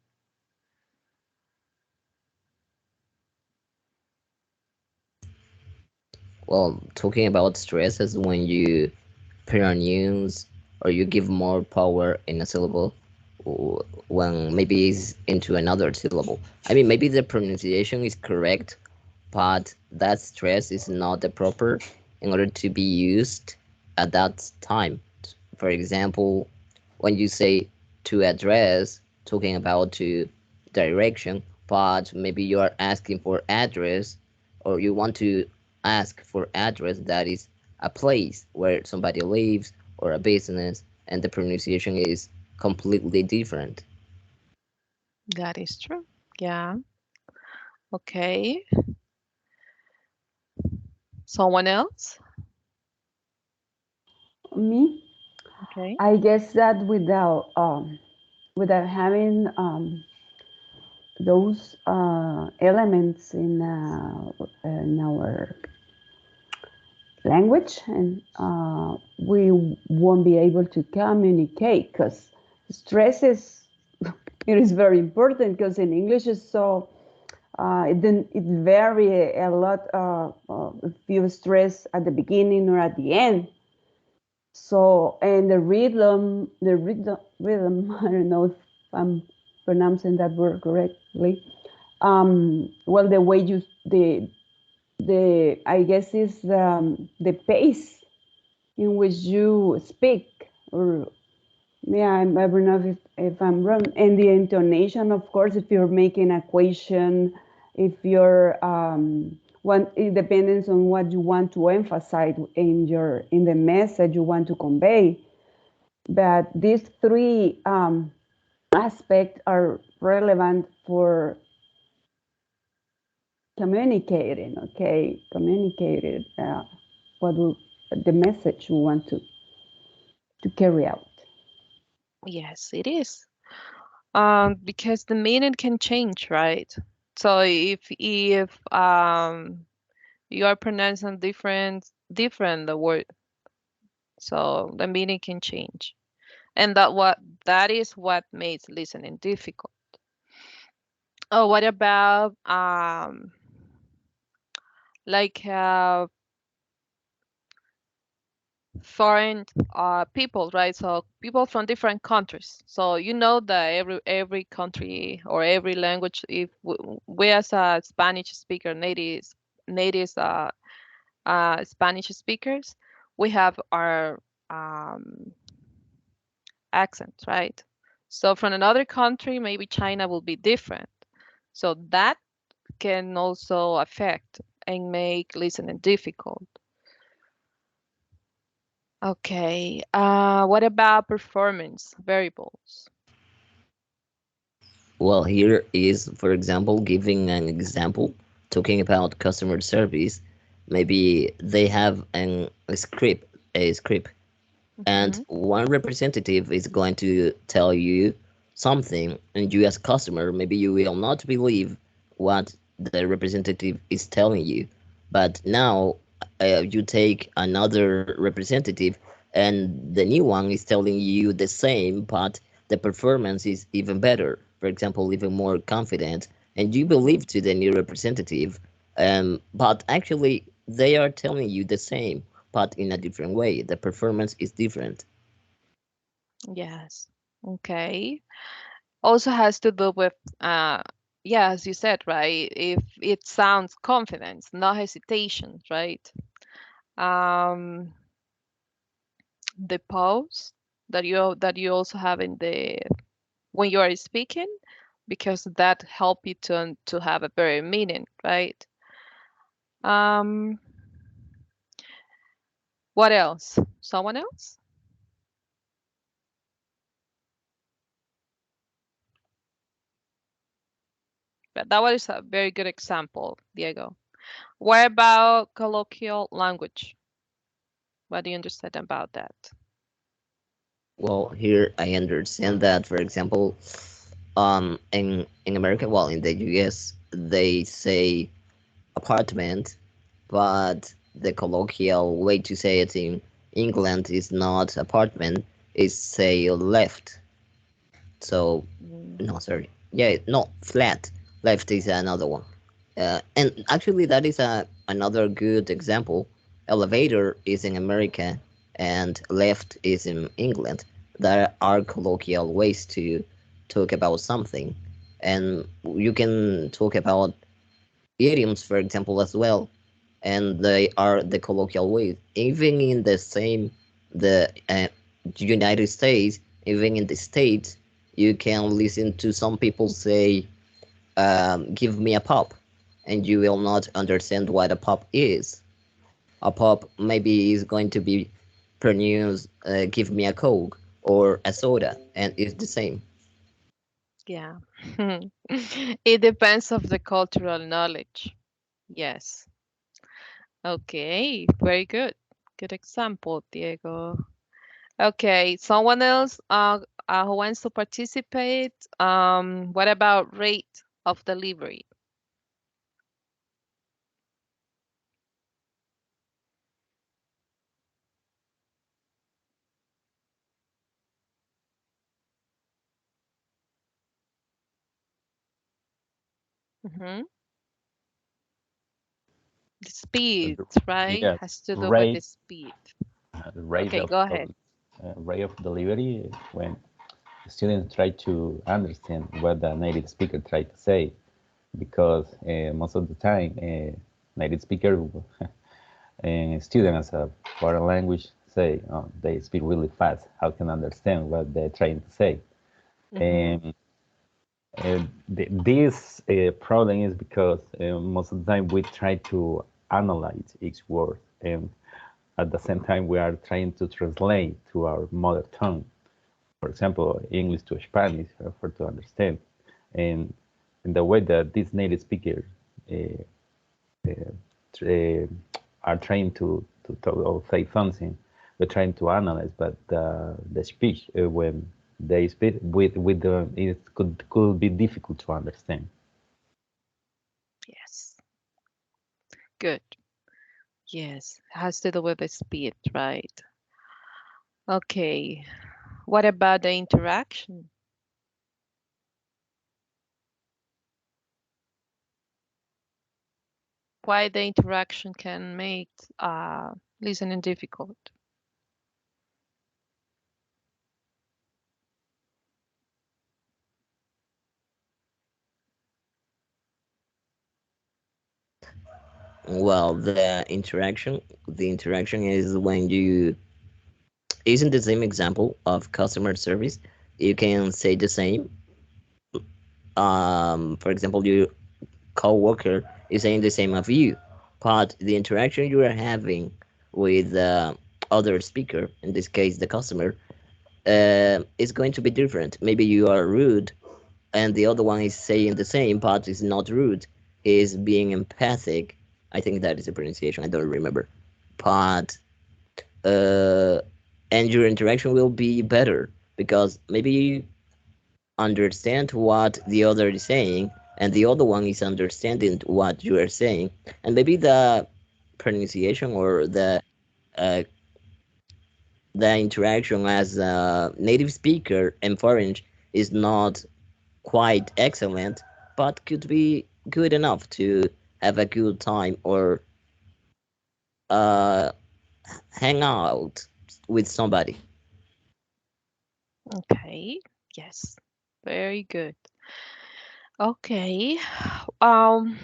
Well, talking about stress is when you pronounce or you give more power in a syllable when maybe it's into another syllable. I mean, maybe the pronunciation is correct, but that stress is not the proper in order to be used at that time. For example, when you say to address, talking about to direction, but maybe you are asking for address or you want to ask for address that is a place where somebody lives or a business and the pronunciation is completely different. That is true. Yeah. Okay. Someone else? Me, Okay. I guess that without having those elements in our language, and we won't be able to communicate because stress is it is very important because in English is so it vary a lot if you stress at the beginning or at the end. So and the rhythm I don't know if I'm pronouncing that word correctly. Well, the way you the I guess is the pace in which you speak, or yeah, I don't know if I'm wrong. And the intonation, of course, if you're making a question, if you're one, it depends on what you want to emphasize in the message you want to convey. But these three aspects are relevant for communicating. Okay, communicated what we, the message we want to carry out. Yes, it is. Because the meaning can change, right? So if you are pronouncing different the word, so the meaning can change, and that is what makes listening difficult. Oh, what about like foreign people, right? So people from different countries. So you know that every country or every language, if we as a Spanish speaker, native Spanish speakers, we have our um, accent, right? So from another country, maybe China will be different. So that can also affect and make listening difficult. Okay. What about performance variables? Well, here is, for example, giving an example, talking about customer service. Maybe they have a script, and Hmm. one representative is going to tell you something, and you as customer, maybe you will not believe what the representative is telling you. But now you take another representative, and the new one is telling you the same, but the performance is even better. For example, even more confident, and you believe to the new representative, but actually they are telling you the same but in a different way. The performance is different. Yes. Okay. Also has to do with, yeah, as you said, right? If it sounds confidence, no hesitation, right? Um, the pause that you also have in the when you are speaking, because that help you to have a better meaning, right? Um, what else? Someone else? But that was a very good example, Diego. What about colloquial language? What do you understand about that? Well, here I understand that, for example, in America, well, in the US, they say apartment, but the colloquial way to say it in England is not apartment, is say left. So, Mm, no, sorry. Yeah, no, flat. Left is another one. And actually, that is another good example. Elevator is in America, and left is in England. There are colloquial ways to talk about something, and you can talk about idioms, for example, as well, and they are the colloquial ways. Even in the United States, even in the States, you can listen to some people say, "Give me a pop," and you will not understand what a pop is. A pop maybe is going to be pronounced, "Give me a Coke" or a soda, and it's the same. yeah. It depends of the cultural knowledge. Yes. Okay, very good. Good example, Diego. Okay, someone else who wants to participate. What about rate of delivery? Hmm. The speed, The- right? Yes, Has to do with the rate, speed. the rate Okay, of go ahead. rate of delivery when students try to understand what the native speaker tried to say, because most of the time, native speaker and students as a foreign language say they speak really fast. How can I understand what they're trying to say? Hmm. And this problem is because most of the time we try to analyze each word, and at the same time we are trying to translate to our mother tongue. For example, English to Spanish for to understand, and in the way that these native speakers uh, uh, are trying to talk or say something, we're trying to analyze, but the speech when they speak with the it could be difficult to understand. Yes, good. Yes, has to do with the speed, right? Okay, what about the interaction? Why the interaction can make listening difficult? Well, the interaction is when you isn't the same example of customer service. You can say the same. For example, your coworker is saying the same of you, but the interaction you are having with other speaker, in this case the customer, is going to be different. Maybe you are rude, and the other one is saying the same, but is not rude. Is being empathic. I think that is the pronunciation. I don't remember, but uh, and your interaction will be better because maybe you understand what the other is saying and the other one is understanding what you are saying, and maybe the pronunciation or uh, the interaction as a native speaker and foreign is not quite excellent, but could be good enough to have a good time or uh, hang out with somebody. Okay, yes, very good. Okay, um,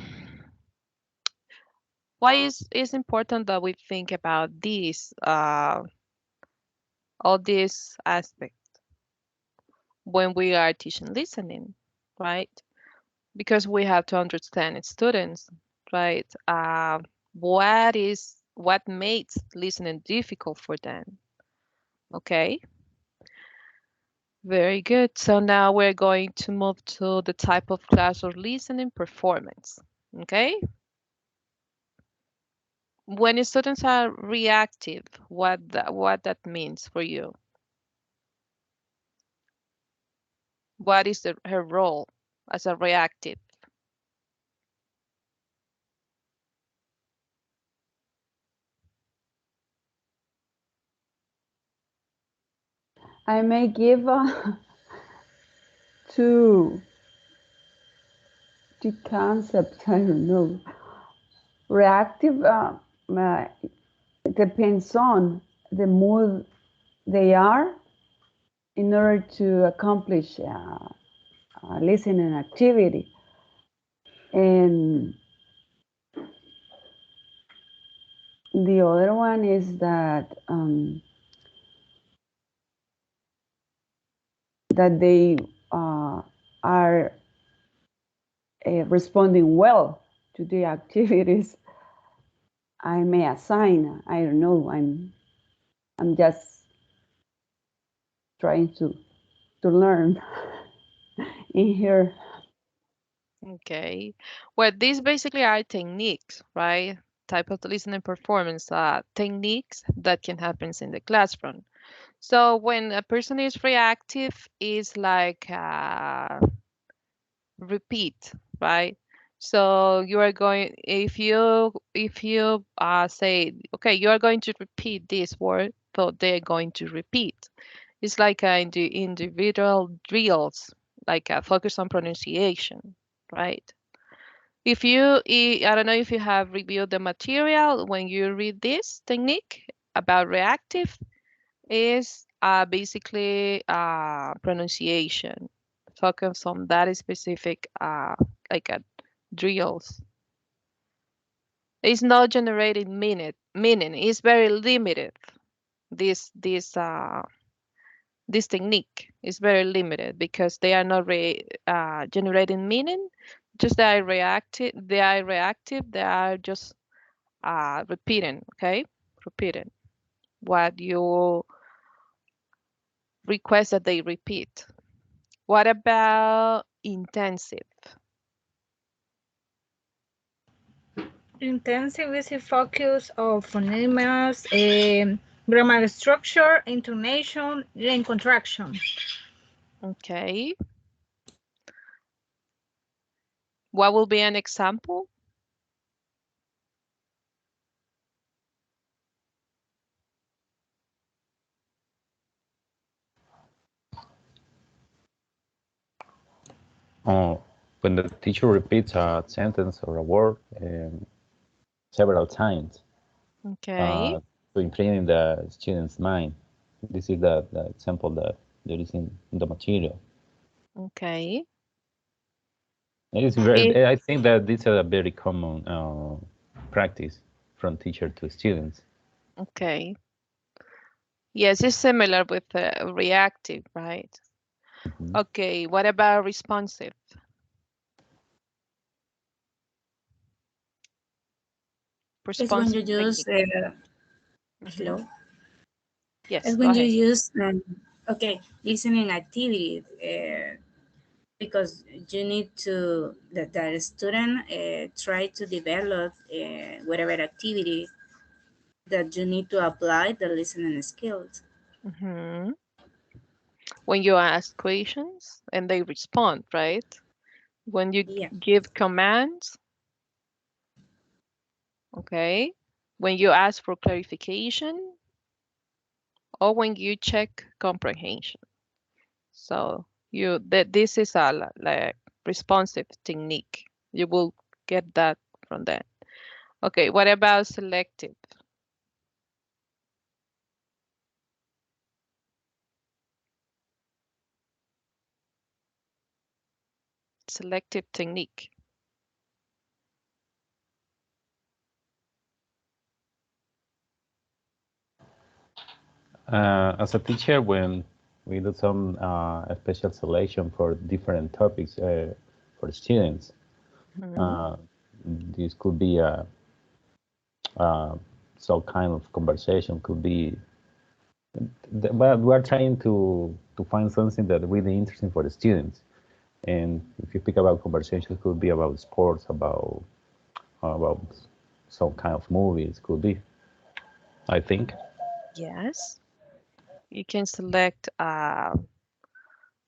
why is important that we think about this, all these aspects when we are teaching listening, right? Because we have to understand its students, right? what makes listening difficult for them. Okay, very good. So now we're going to move to the type of class or listening performance. Okay, when students are reactive, what that means for you? What is her role as a reactive? I may give two two concepts. I don't know. Reactive uh, depends on the mood they are in order to accomplish listening activity. And the other one is that they are responding well to the activities I may assign. I don't know. I'm just trying to learn in here. Okay. Well, these basically are techniques, right? Type of listening performance techniques that can happen in the classroom. So when a person is reactive, is like repeat, right? So you are going if you say, okay, you are going to repeat this word, so they're going to repeat. It's like individual drills, like a focus on pronunciation, right? I don't know if you have reviewed the material when you read this technique about reactive, is basically pronunciation. Focus on that specific like drills. It's not generating meaning. It's very limited. This technique is very limited because they are not generating meaning. Just they are just repeating, okay? Repeating what you request that they repeat. What about intensive? Intensive is a focus of phonemes, grammar structure, intonation, and contraction. Okay. What will be an example? Oh, when the teacher repeats a sentence or a word several times Okay. uh, to imprint in the student's mind. This is the example that there is in the material. Okay. It is It, very, I think that this is a very common practice from teacher to students. okay. Yes, it's similar with reactive, right? Mhm. Okay. What about responsive? It's when you Responsive use technique. Hmm. hello. Yes, It's go when you ahead. use okay, listening activity because you need to that the student try to develop whatever activity that you need to apply the listening skills. Hmm. When you ask questions and they respond, right? When you Yeah. give commands, okay? When you ask for clarification or when you check comprehension. So this is a like responsive technique. You will get that from that. Okay, what about selective? Selective technique. As a teacher, when we do some special selection for different topics for students, Hmm. uh, this could be Uh, so kind of conversation could be, but we are trying to find something that really interesting for the students. And if you speak about conversation, it could be about sports, about some kind of movies, could be, I think. Yes. You can select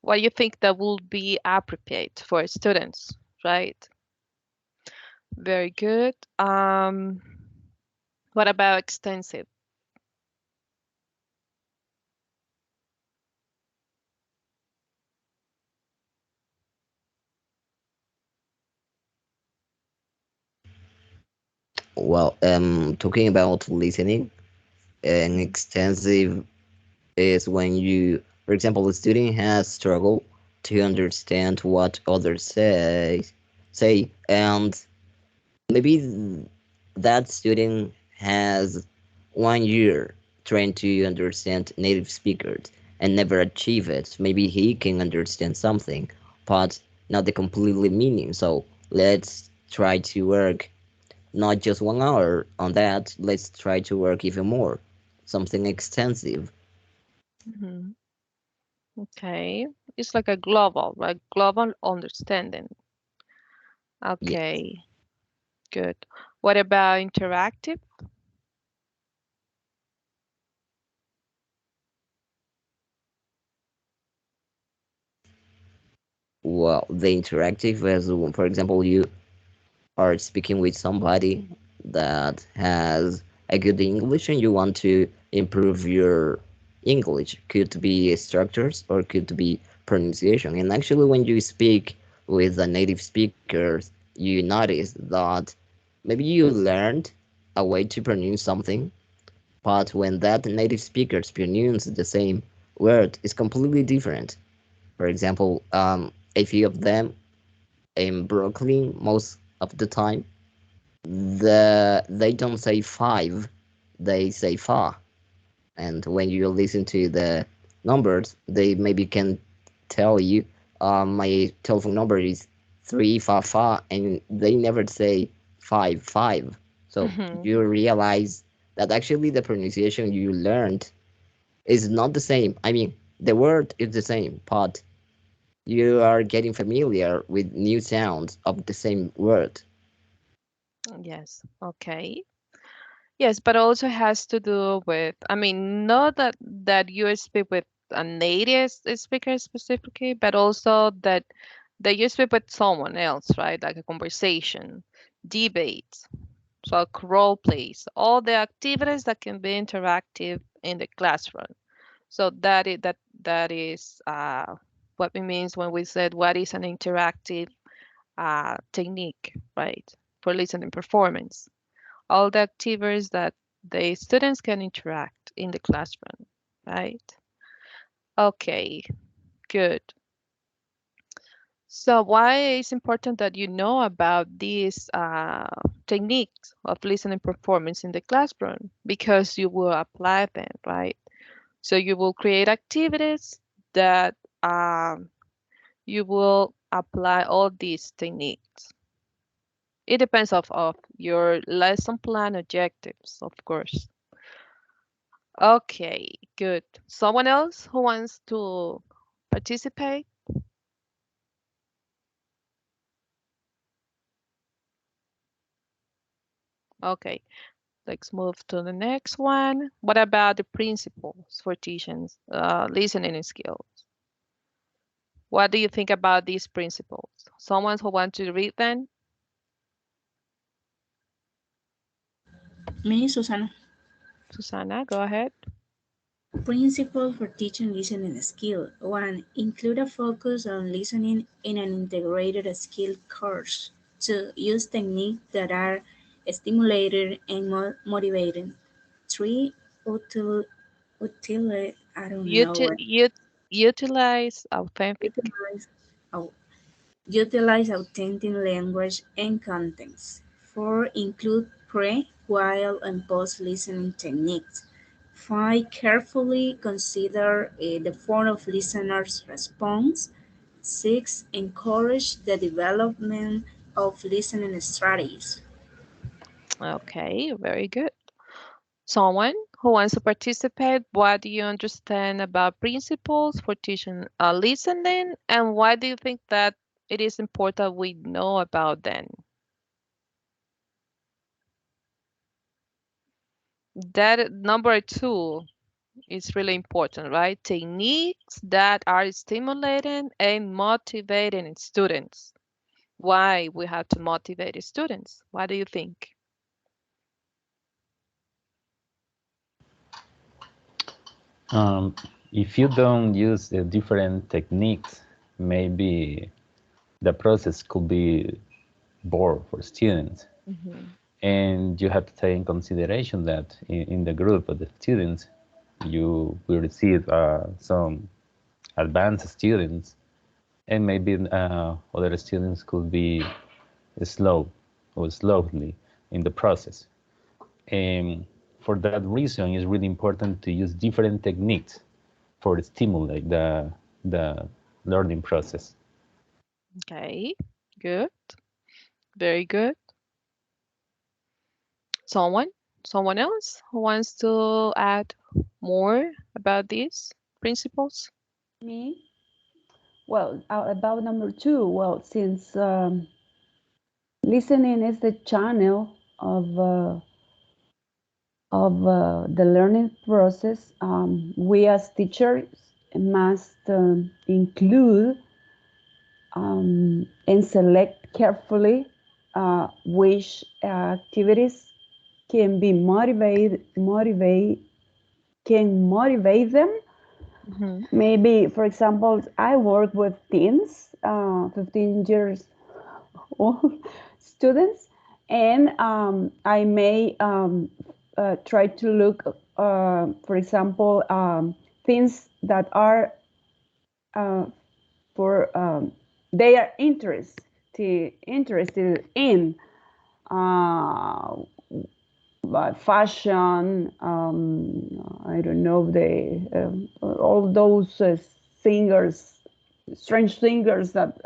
what you think that will be appropriate for students, right? Very good. What about extensive? Well, talking about listening, an extensive is when you, for example, a student has struggled to understand what others say, and maybe that student has 1 year trying to understand native speakers and never achieve it. Maybe he can understand something, but not the completely meaning. So let's try to work not just 1 hour on that. Let's try to work even more, something extensive. Hmm. Okay. It's like a global, right? Global understanding. Yes. Okay, good. What about interactive? Well, the interactive as, for example, you are speaking with somebody that has a good English and you want to improve your English. Could be structures or could be pronunciation. And actually, when you speak with the native speakers, you notice that maybe you learned a way to pronounce something, but when that native speakers pronounce the same word, it's completely different. For example, a few of them in Brooklyn most of the time they don't say five, they say fa. And when you listen to the numbers, they maybe can tell you, my telephone number is 355, and they never say 55. So Hmm. you realize that actually the pronunciation you learned is not the same. I mean, the word is the same, but you are getting familiar with new sounds of the same word. Yes, okay. Yes, but also has to do with, I mean, not that you speak with a native speaker specifically, but also that you speak with someone else, right? Like a conversation, debate, so role plays, all the activities that can be interactive in the classroom. So that is what it means when we said what is an interactive technique, right? For listening performance. All the activities that the students can interact in the classroom, right? Okay, good. So why is important that you know about these techniques of listening performance in the classroom? Because you will apply them, right? So you will create activities that you will apply all these techniques. It depends of your lesson plan objectives, of course. Okay, good. Someone else who wants to participate? Okay, let's move to the next one. What about the principles for teaching listening skills? What do you think about these principles? Someone who wants to read them? Me, Susana. Susana, go ahead. Principle for teaching listening skill. 1. Include a focus on listening in an integrated skill course. 2. Use techniques that are stimulating and motivating. 3. Util, I don't know Uti what. ut utilize authentic. Utilize, oh, utilize authentic language and contents. 4. Include pre, while, and post listening techniques. 5. Carefully consider the form of listeners' response. 6. Encourage the development of listening strategies. Okay, very good. Someone who wants to participate, what do you understand about principles for teaching listening, and why do you think that it is important we know about them? That number two is really important, right? Techniques that are stimulating and motivating students. Why we have to motivate students? What do you think? Um, if you don't use different techniques, maybe the process could be bored for students. Hmm. And you have to take in consideration that in the group of the students, you will receive some advanced students, and maybe other students could be slow or slowly in the process. And for that reason, it's really important to use different techniques for stimulate the learning process. Okay, good, very good. Someone, someone else who wants to add more about these principles? Me? Well, about number two, well, since listening is the channel of the learning process, we as teachers must include and select carefully which activities can be can motivate them. Hmm. Maybe, for example, I work with teens, 15 years old students, and I may try to look, for example, things that are uh, for they are interested in. Uh, Fashion, I don't know, all those singers, strange singers that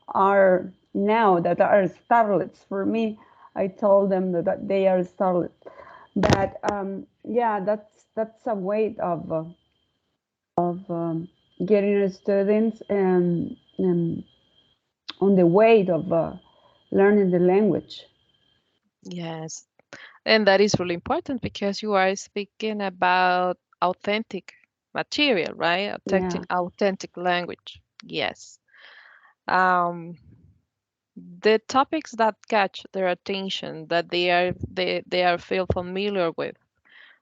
are now that are starlets for me. I told them that they are starlets, but yeah, that's a way of getting students and on the way of learning the language. Yes, and that is really important because you are speaking about authentic material, right? Yeah. Authentic language. Yes. Um, the topics that catch their attention that they are feel familiar with.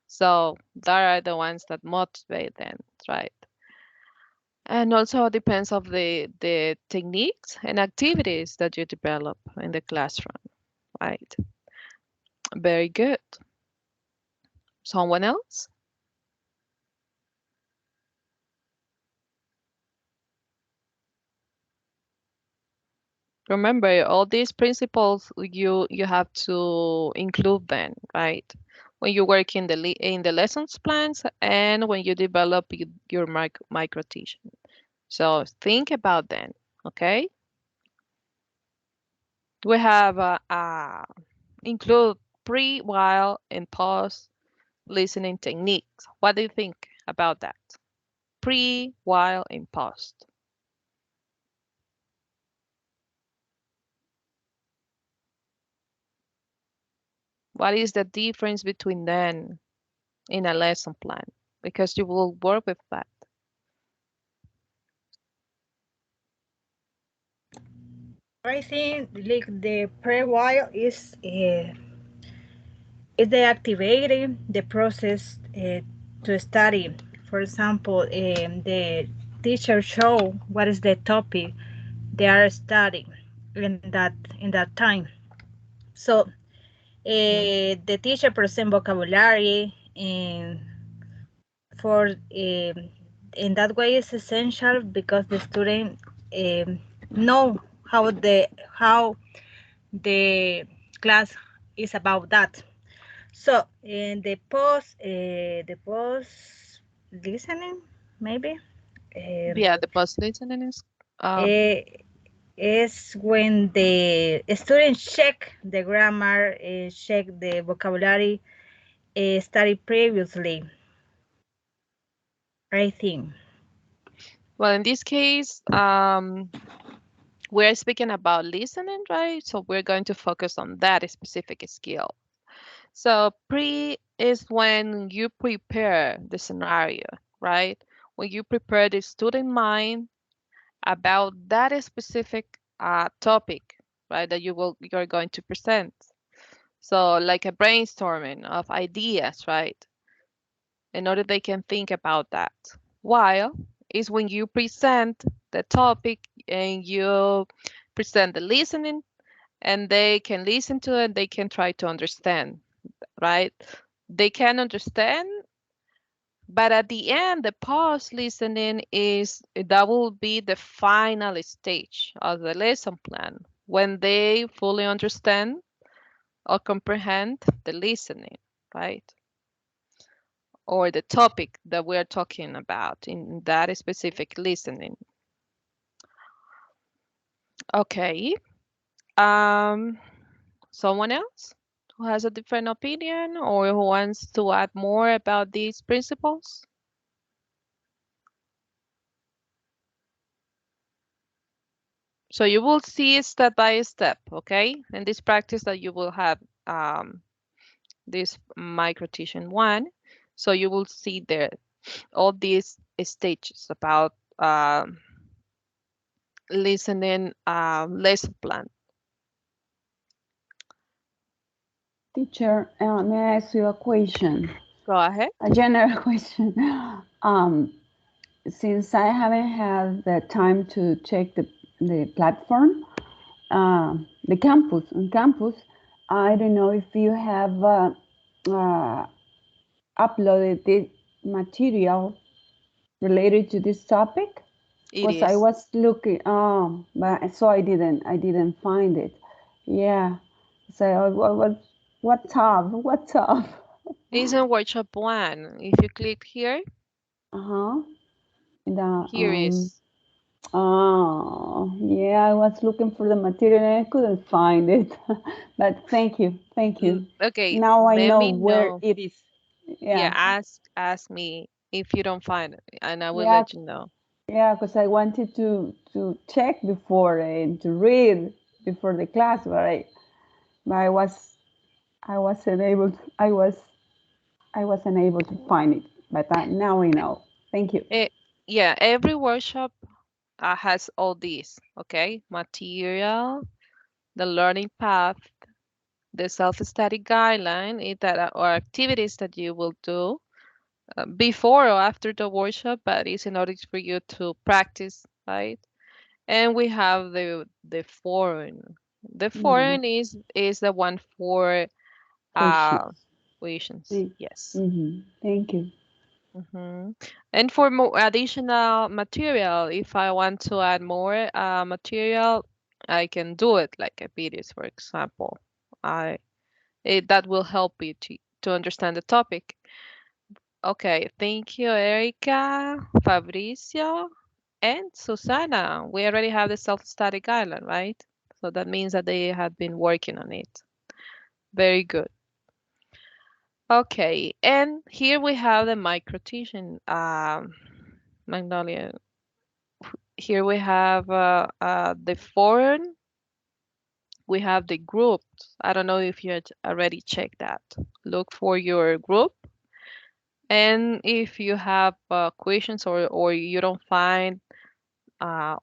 So that are the ones that motivate them, right? And also depends of the techniques and activities that you develop in the classroom, right? Very good. Someone else? Remember, all these principles you have to include them, right? When you work in in the lessons plans and when you develop your micro teaching. So think about them, okay? We have include pre, while, and pause listening techniques. What do you think about that? Pre, while, and pause. What is the difference between them in a lesson plan? Because you will work with that. I think like the pre-while is the activating the process to study. For example, the teacher show what is the topic they are studying in that time. So Mhm. the teacher present vocabulary and for in that way is essential because the student know how the class is about that. So in the post listening maybe um, Yeah, the pause listening is uh, um is when the students check the grammar, check the vocabulary studied previously, I think. Well, in this case, we're speaking about listening, right? So we're going to focus on that specific skill. So pre is when you prepare the scenario, right? When you prepare the student mind about that specific topic, right? That you're going to present. So like a brainstorming of ideas, right? In order they can think about that. While is when you present the topic and you present the listening and they can listen to it, they can try to understand, right? They can understand, but at the end, the pause listening is that will be the final stage of the lesson plan when they fully understand or comprehend the listening, right? Or the topic that we're talking about in that specific listening. Okay. Um, Someone else who has a different opinion or who wants to add more about these principles? So you will see step by step, okay? In this practice that you will have um, this micro teaching one. So you will see there all these stages about listening lesson plan. Teacher, may I ask you a question? Go ahead. A general question. Um, since I haven't had the time to check the platform, the campus on campus, I don't know if you have uh, uploaded the material related to this topic, It because I is. was looking, but so I didn't find it. Yeah. So what's up? What's up? It's in workshop one. If you click here, Uh-huh. The here is. oh yeah, I was looking for the material and I couldn't find it. But thank you, thank you. Okay, Now I let know me where know. it is. Yeah, Yeah, ask me if you don't find it, and I will yeah, let you know. yeah. Because I wanted to check before and to read before the class, but I wasn't able to, I wasn't able to find it. But now I know. Thank you. Eh, yeah, every workshop has all these, okay? Material, the learning path, the self-study guideline, that or activities that you will do before or after the workshop, but it's in order for you to practice, right? And we have the foreign. The Yeah, foreign is the one for uh questions. questions. Thank, Yes. thank you. And for more additional material, if I want to add more material, I can do it like a videos, for example. I that will help you to understand the topic. Okay, thank you, Erica, Fabricio, and Susana. We already have the self-study guideline, right? So that means that they have been working on it. Very good. Okay, and here we have the micro teaching. Magnolia, here we have the foreign, we have the groups. I don't know if you had already checked that. Look for your group, and if you have questions or you don't find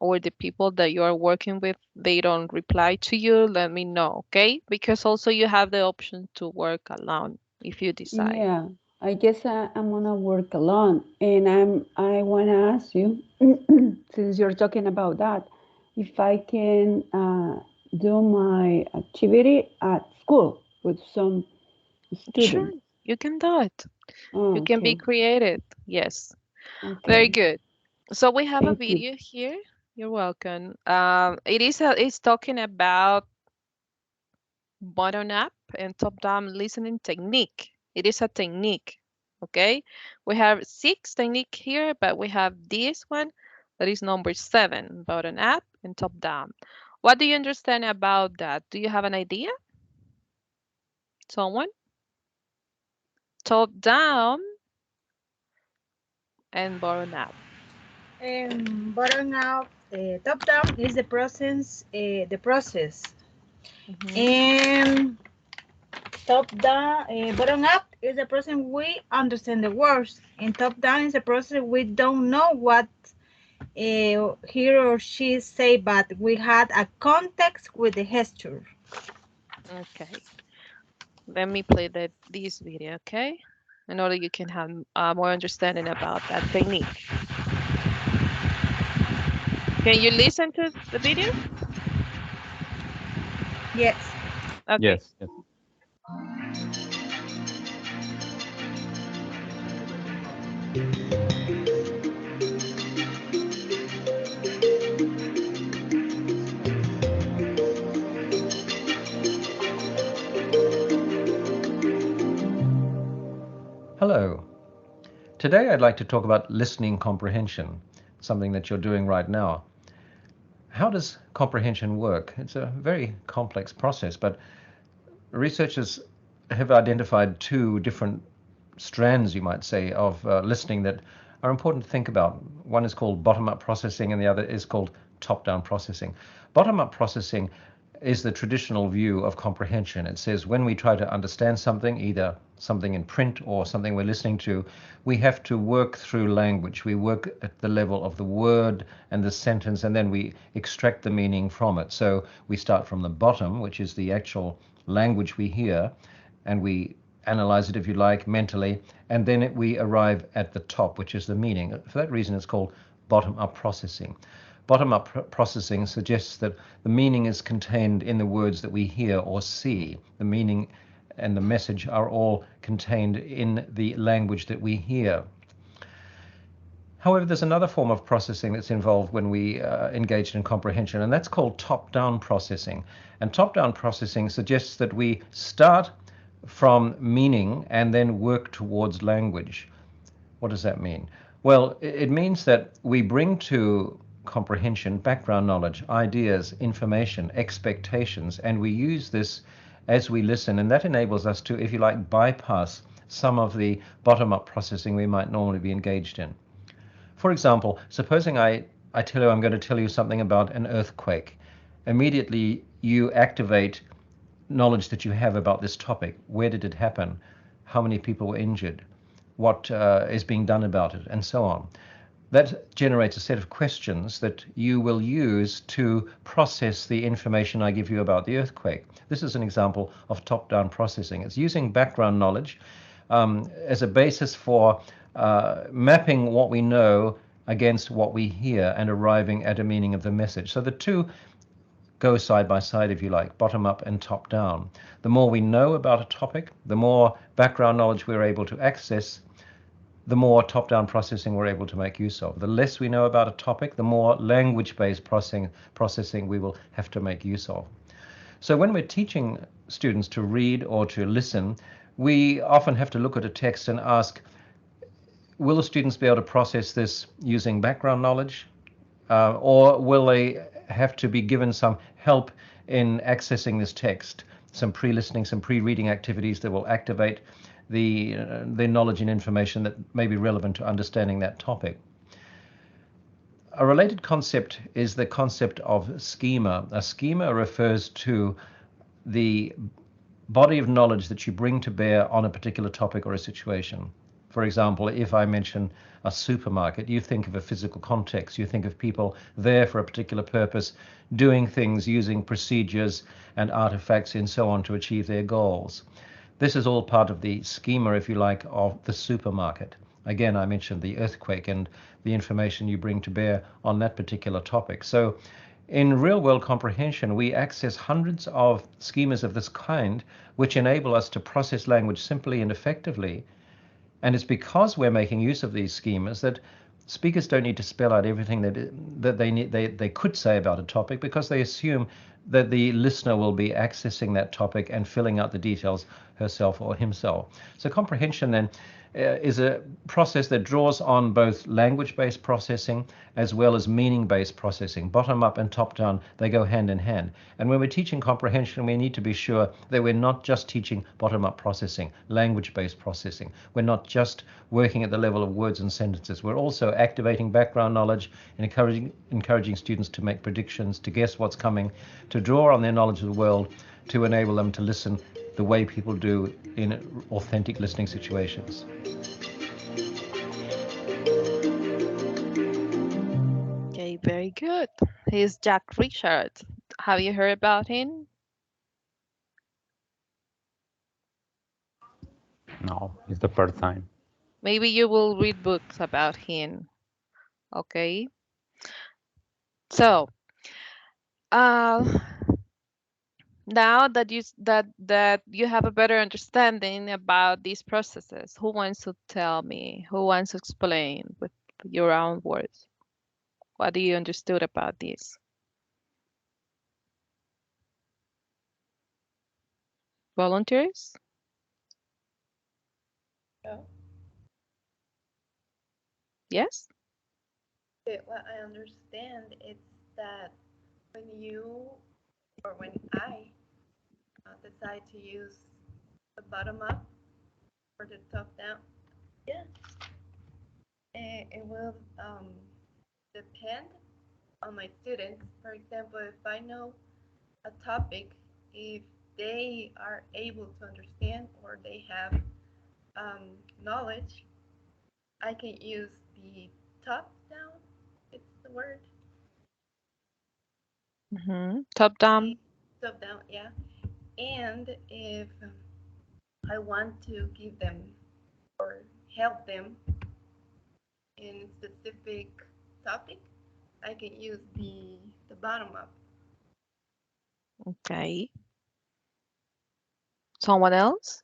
or the people that you are working with they don't reply to you, let me know, okay? Because also you have the option to work alone if you decide. Yeah, I guess I'm gonna work alone, and I wanna ask you, since you're talking about that, if I can do my activity at school with some Sure, students. you can do it. You Oh, can be okay, creative. Yes, very okay, good. So we have a thank you. video here. You're welcome. It's talking about bottom up and top down listening technique. It is a technique. Okay, we have six technique here, but we have this one That is number 7, bottom up and top down. What do you understand about that? Do you have an idea? Someone? Top down and bottom up. Bottom up, top down is the process, Mhm. and top down, bottom up is the process we understand the words, and top down is the process we don't know what he or she say, but we had a context with the gesture. Okay. Let me play this video, okay? In order you can have more understanding about that technique. Can you listen to the video? Yes. Okay. Yes, yes. Hello. Today I'd like to talk about listening comprehension, something that you're doing right now. How does comprehension work? It's a very complex process, but researchers have identified two different strands, you might say, of listening that are important to think about. One is called bottom-up processing and the other is called top-down processing. Bottom-up processing is the traditional view of comprehension. It says when we try to understand something, either something in print or something we're listening to, we have to work through language. We work at the level of the word and the sentence, and then we extract the meaning from it. So we start from the bottom, which is the actual language we hear, and we analyze it, if you like, mentally, and then we arrive at the top, which is the meaning. For that reason, it's called bottom-up processing. Bottom-up processing suggests that the meaning is contained in the words that we hear or see. The meaning and the message are all contained in the language that we hear. However, there's another form of processing that's involved when we engage in comprehension, and that's called top-down processing. And top-down processing suggests that we start from meaning and then work towards language. What does that mean? Well, it means that we bring to comprehension background knowledge, ideas, information, expectations, and we use this as we listen, and that enables us to, if you like, bypass some of the bottom-up processing we might normally be engaged in. For example, supposing I tell you I'm going to tell you something about an earthquake. Immediately you activate knowledge that you have about this topic. Where did it happen? How many people were injured? What is being done about it? And so on. That generates a set of questions that you will use to process the information I give you about the earthquake. This is an example of top-down processing. It's using background knowledge as a basis for mapping what we know against what we hear and arriving at a meaning of the message. So the two go side by side, if you like, bottom up and top down. The more we know about a topic, the more background knowledge we're able to access, the more top-down processing we're able to make use of. The less we know about a topic, the more language-based processing we will have to make use of. So when we're teaching students to read or to listen, we often have to look at a text and ask, will the students be able to process this using background knowledge? Or will they have to be given some help in accessing this text, some pre-listening, some pre-reading activities that will activate the knowledge and information that may be relevant to understanding that topic. A related concept is the concept of schema. A schema refers to the body of knowledge that you bring to bear on a particular topic or a situation. For example, if I mention a supermarket, you think of a physical context. You think of people there for a particular purpose, doing things using procedures and artifacts and so on to achieve their goals. This is all part of the schema, if you like, of the supermarket. Again, I mentioned the earthquake and the information you bring to bear on that particular topic. So in real-world comprehension, we access hundreds of schemas of this kind, which enable us to process language simply and effectively. And it's because we're making use of these schemas that speakers don't need to spell out everything that they could say about a topic, because they assume that the listener will be accessing that topic and filling out the details herself or himself. So comprehension then is a process that draws on both language-based processing as well as meaning-based processing. Bottom-up and top-down, they go hand in hand. And when we're teaching comprehension, we need to be sure that we're not just teaching bottom-up processing, language-based processing. We're not just working at the level of words and sentences. We're also activating background knowledge and encouraging students to make predictions, to guess what's coming, to draw on their knowledge of the world, to enable them to listen the way people do in authentic listening situations. Okay, very good. He's Jack Richard. Have you heard about him? No, it's the first time. Maybe you will read books about him. Okay. So, uh, now that you have a better understanding about these processes, who wants to tell me? Who wants to explain with your own words? What do you understood about this? Volunteers? So, Yes? what I understand is that when you or when I decide to use the bottom up or the top down, yeah, it will depend on my students. For example, if I know a topic, if they are able to understand or they have knowledge, I can use the top down. It's the word. Top Eh, down. top down, yeah. And if I want to give them or help them in specific topic, I can use the bottom up. Okay. Someone else?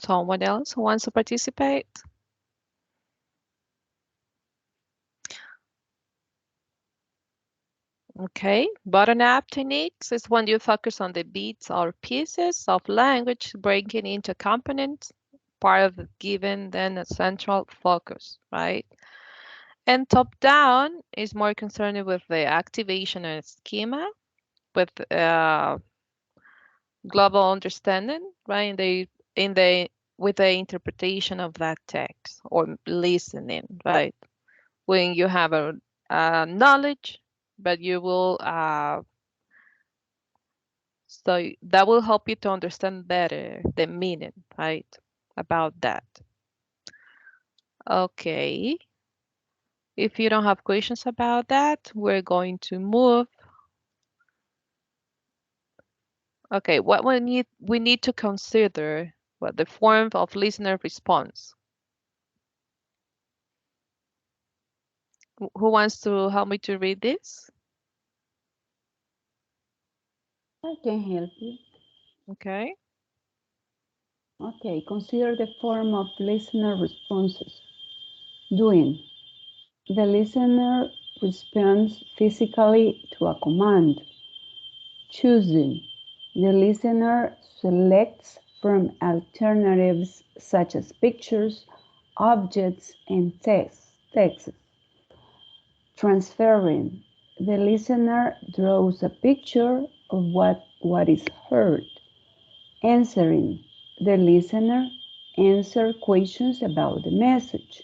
Someone else who wants to participate? Okay. Bottom up techniques is when you focus on the bits or pieces of language, breaking into components, part of the given, then a central focus, right? And top down is more concerned with the activation and schema, with global understanding, right? In the with the interpretation of that text or listening, right? When you have a knowledge, but you will so that will help you to understand better the meaning, right? About that. Okay. If you don't have questions about that, we're going to move. Okay, what we need to consider what the form of listener response. Who wants to help me to read this? I can help you. Okay. Okay, consider the form of listener responses. Doing. The listener responds physically to a command. Choosing. The listener selects from alternatives such as pictures, objects, and texts. Transferring. The listener draws a picture of what is heard. Answering. The listener answers questions about the message.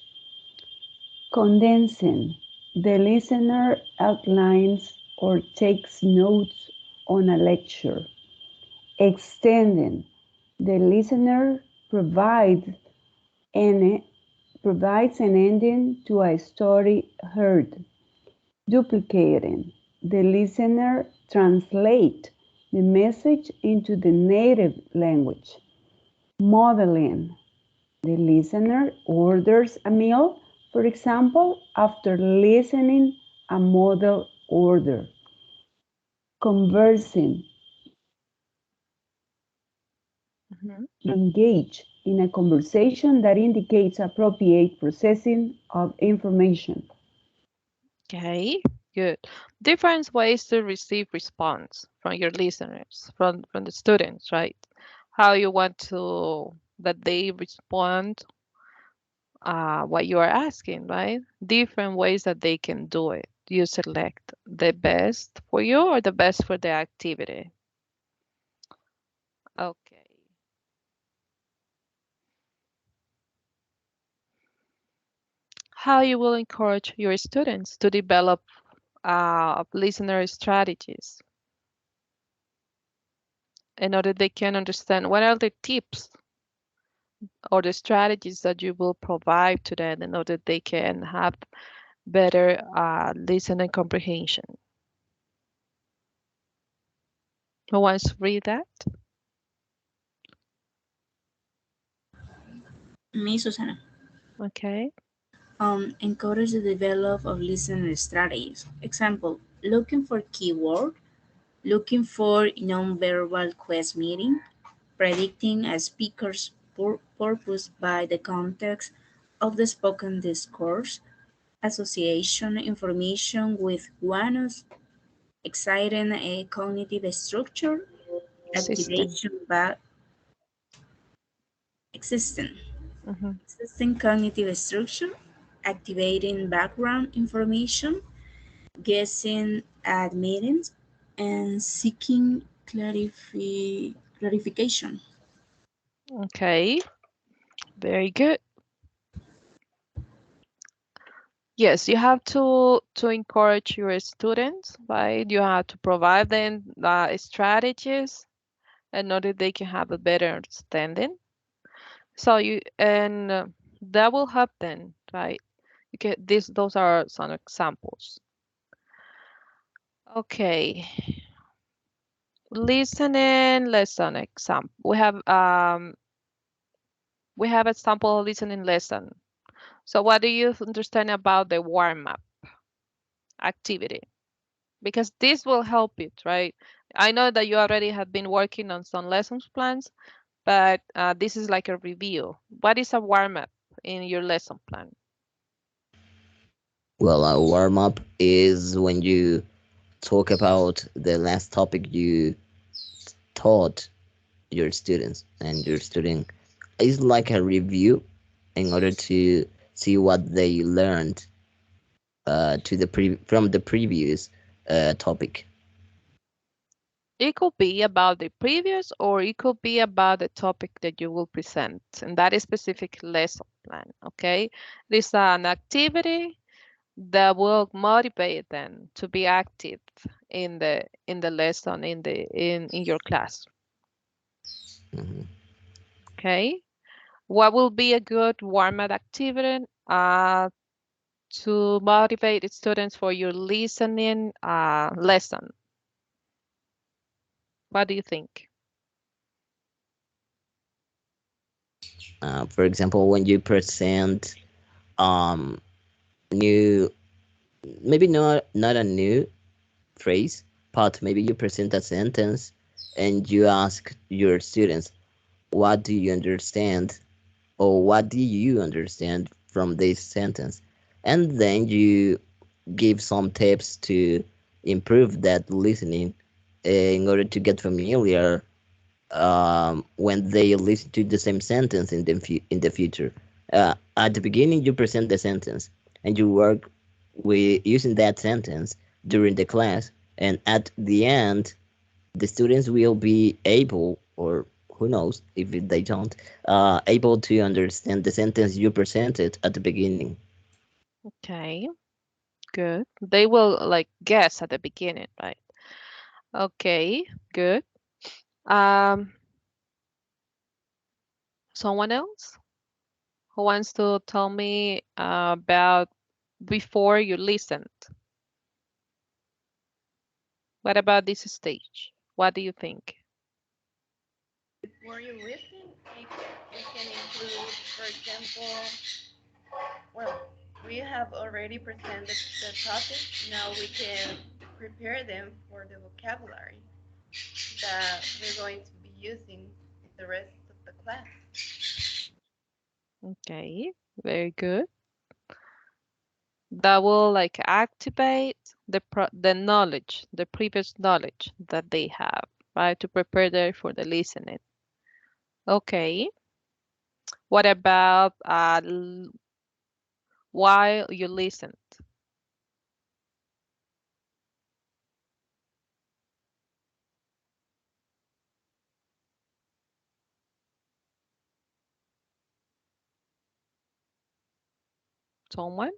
Condensing. The listener outlines or takes notes on a lecture. Extending. The listener an, provides an ending to a story heard. Duplicating. The listener translates the message into the native language. Modeling. The listener orders a meal, for example, after listening a model order. Conversing. Mhm. Engage in a conversation that indicates appropriate processing of information. Okay, good. Different ways to receive response from your listeners, from the students, right? How you want to that they respond what you are asking, right? Different ways that they can do it. You select the best for you or the best for the activity. Okay. How you will encourage your students to develop listener strategies in order they can understand what are the tips or the strategies that you will provide to them in order they can have better listening comprehension. Who wants to read that? Me, Susana. Okay. Encourage the develop of listener strategies. Example, looking for keyword, looking for non-verbal quest meeting, predicting a speaker's purpose by the context of the spoken discourse, association information with one's exciting a cognitive structure, System. activation by existing, Hmm. existing cognitive structure, activating background information, guessing at meetings, and seeking clarification. Okay. Very good. Yes, you have to encourage your students, right? You have to provide them strategies in order they can have a better understanding. So you and that will help them, right? You can this those are some examples. Okay, listening lesson example. We have a sample listening lesson. So what do you understand about the warm up activity? Because this will help it, right? I know that you already have been working on some lessons plans, but this is like a review. What is a warm up in your lesson plan? Well, a warm up is when you talk about the last topic you taught your students, and your student is like a review in order to see what they learned from the previous topic. It could be about the previous, or it could be about the topic that you will present in that specific lesson plan. Okay, this is an activity that will motivate them to be active in the lesson in your class. Mhm. Okay, what will be a good warm-up activity to motivate students for your listening lesson? What do you think? For example, when you present um, new, maybe not a new phrase, but maybe you present a sentence and you ask your students, what do you understand, or what do you understand from this sentence? And then you give some tips to improve that listening in order to get familiar when they listen to the same sentence in the future. At the beginning, you present the sentence and you work with using that sentence during the class, and at the end, the students will be able, or who knows if they don't, able to understand the sentence you presented at the beginning. Okay, good. They will like guess at the beginning, right? Okay, good. Um, Someone else who wants to tell me about before you listened? What about this stage? What do you think? Before you listen, it can include, for example, well, we have already presented the topic. Now we can prepare them for the vocabulary that we're going to be using the rest of the class. Okay, very good. That will like activate the knowledge, the previous knowledge that they have, right? To prepare them for the listening. Okay. What about while you listen? Someone?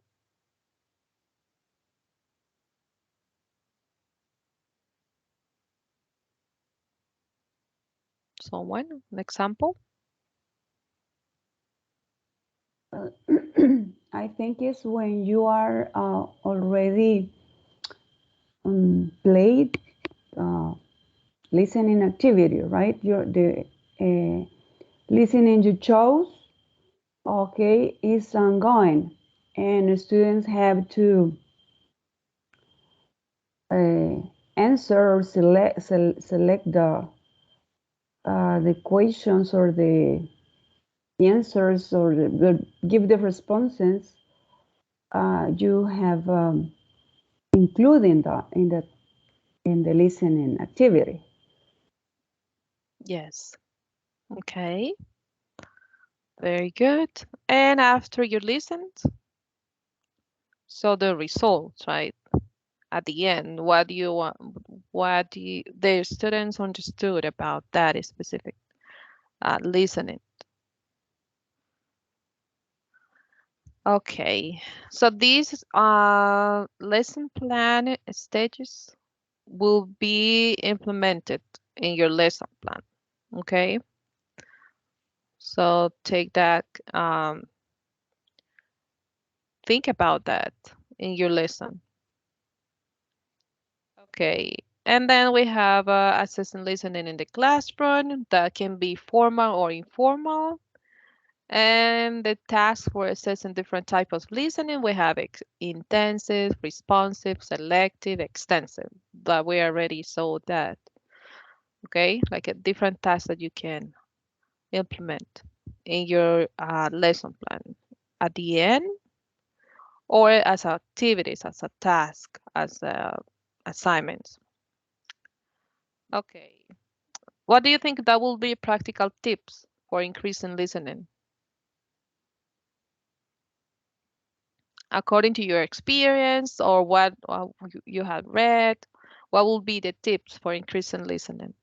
Someone? An example? Uh, I think it's when you are already played uh, listening activity, right? The uh, listening you chose, okay, is ongoing, and students have to uh, answer or select the questions or the answers or give the responses you have included in the listening activity. Yes. Okay. Very good. And after you listened, so the results, right? At the end, what do you want? What do the students understood about that specific listening? Okay. So these lesson plan stages will be implemented in your lesson plan. Okay. So take that, think about that in your lesson. Okay. And then we have assessing listening in the classroom that can be formal or informal. And the task for assessing different types of listening, we have intensive, responsive, selective, extensive. But we already saw that. Okay, like a different task that you can implement in your lesson plan at the end or as activities, as a task, as assignments. Okay. What do you think that will be practical tips for increasing listening? According to your experience or what you have read, what will be the tips for increasing listening?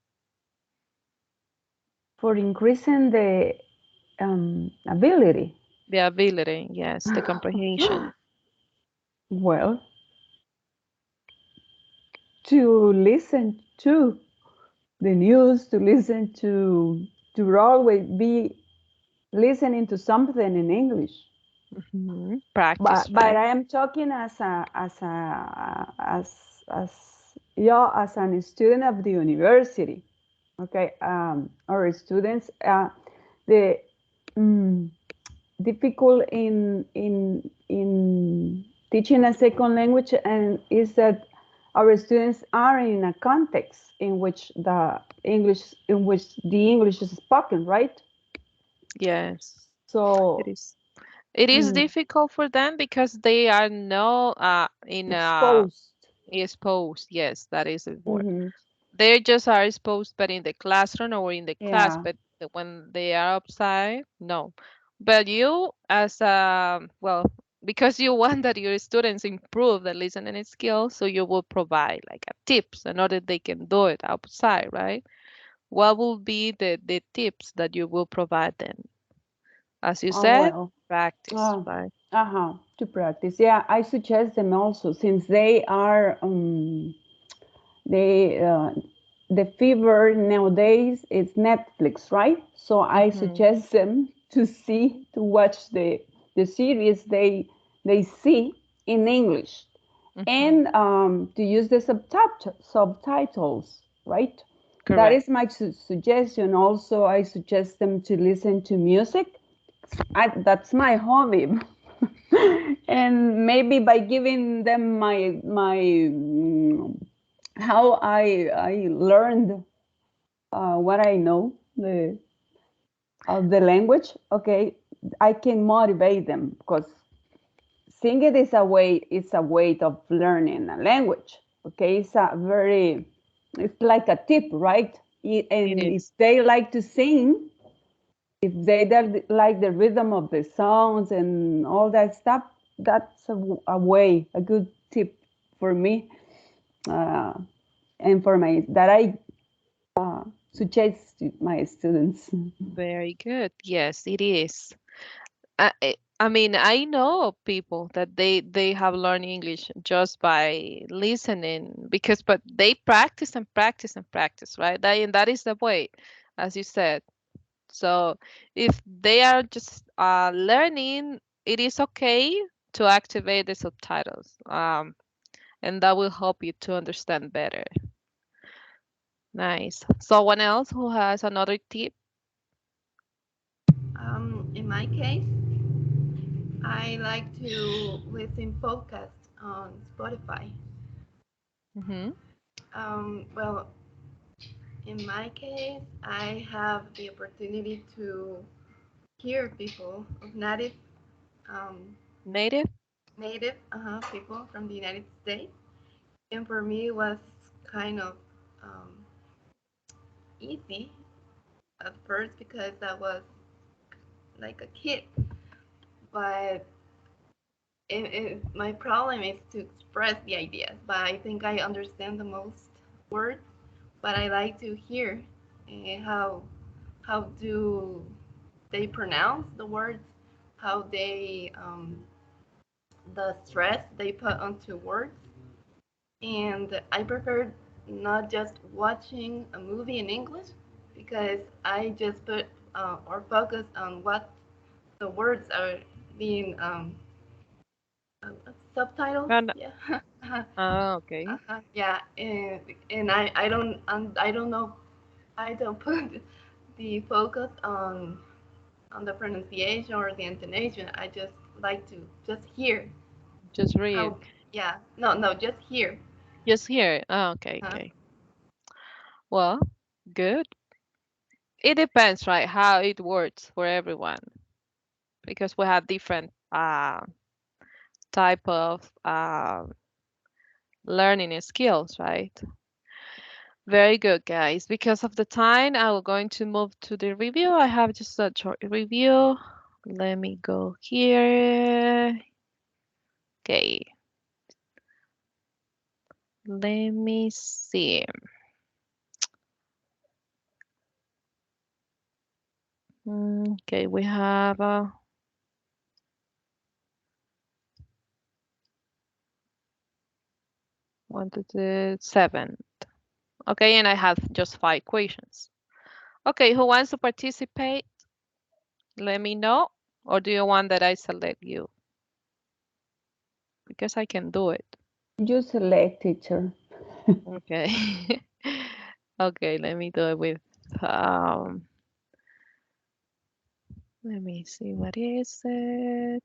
For increasing the ability. The ability, yes, the comprehension. Well, to listen to the news, to listen to always be listening to something in English. Practice, But right? I am talking as yeah, as an student of the university. Okay, our students the um, difficult in teaching a second language and is that our students are in a context in which the English is spoken, right? Yes, it So is. It is mm, difficult for them because they are no in exposed. exposed. Yes, that is the word. Hmm. They just are exposed, but in the classroom or in the class, Yeah. but when they are outside, no. But you, as well, because you want that your students improve the listening skills, so you will provide like a tips in order they can do it outside, right? What will be the tips that you will provide them? As you Oh said, well. practice, Uh, right? to practice. Yeah, I suggest them also since they are they the fever nowadays is Netflix, right? So I Mm-hmm, suggest them to watch the series they see in English mm-hmm. and to use the subtitles, right? That Correct. is my suggestion. Also, I suggest them to listen to music. That's my hobby. And maybe by giving them how I learned what I know the of the language. Okay, I can motivate them because singing is a way of learning a language. Okay, it's like a tip, right? It And if is they like to sing, if they like the rhythm of the songs and all that stuff, that's a good tip for me, uh, and for my that I suggest to my students. very good. Yes, it is. I mean, I know people that they have learned English just by listening because but they practice and practice and practice, right? And that is the way, as you said. So if they are just learning, it is okay to activate the subtitles, and that will help you to understand better. Nice. Someone else who has another tip? In my case, I like to listen podcasts on Spotify. Hmm. Well, in my case, I have the opportunity to hear people of um, Native? native people from the United States, and for me, it was kind of um, easy at first because I was like a kid, but my problem is to express the ideas. But I think I understand the most words, but I like to hear how do they pronounce the words, how they the stress they put onto words, and I prefer not just watching a movie in English because I just put or focus on what the words are being subtitles. And, Yeah. okay. Yeah, and I don't know, I don't put the focus on the pronunciation or the intonation. I just like to just hear Just read. how. Yeah, no, just hear. Just here. Oh, okay, Huh? okay. Well, good. It depends, right, how it works for everyone because we have different type of learning skills, right? Very good, guys. Because of the time, I will going to move to the review. I have just a short review. Let me go here. Okay, let me see. Okay, we have 1 to 7. Okay, and I have just 5 questions. Okay, who wants to participate? Let me know. Or do you want that I select you? Because I can do it. You select, teacher. Okay. Okay, let me do it with um let me see what is it.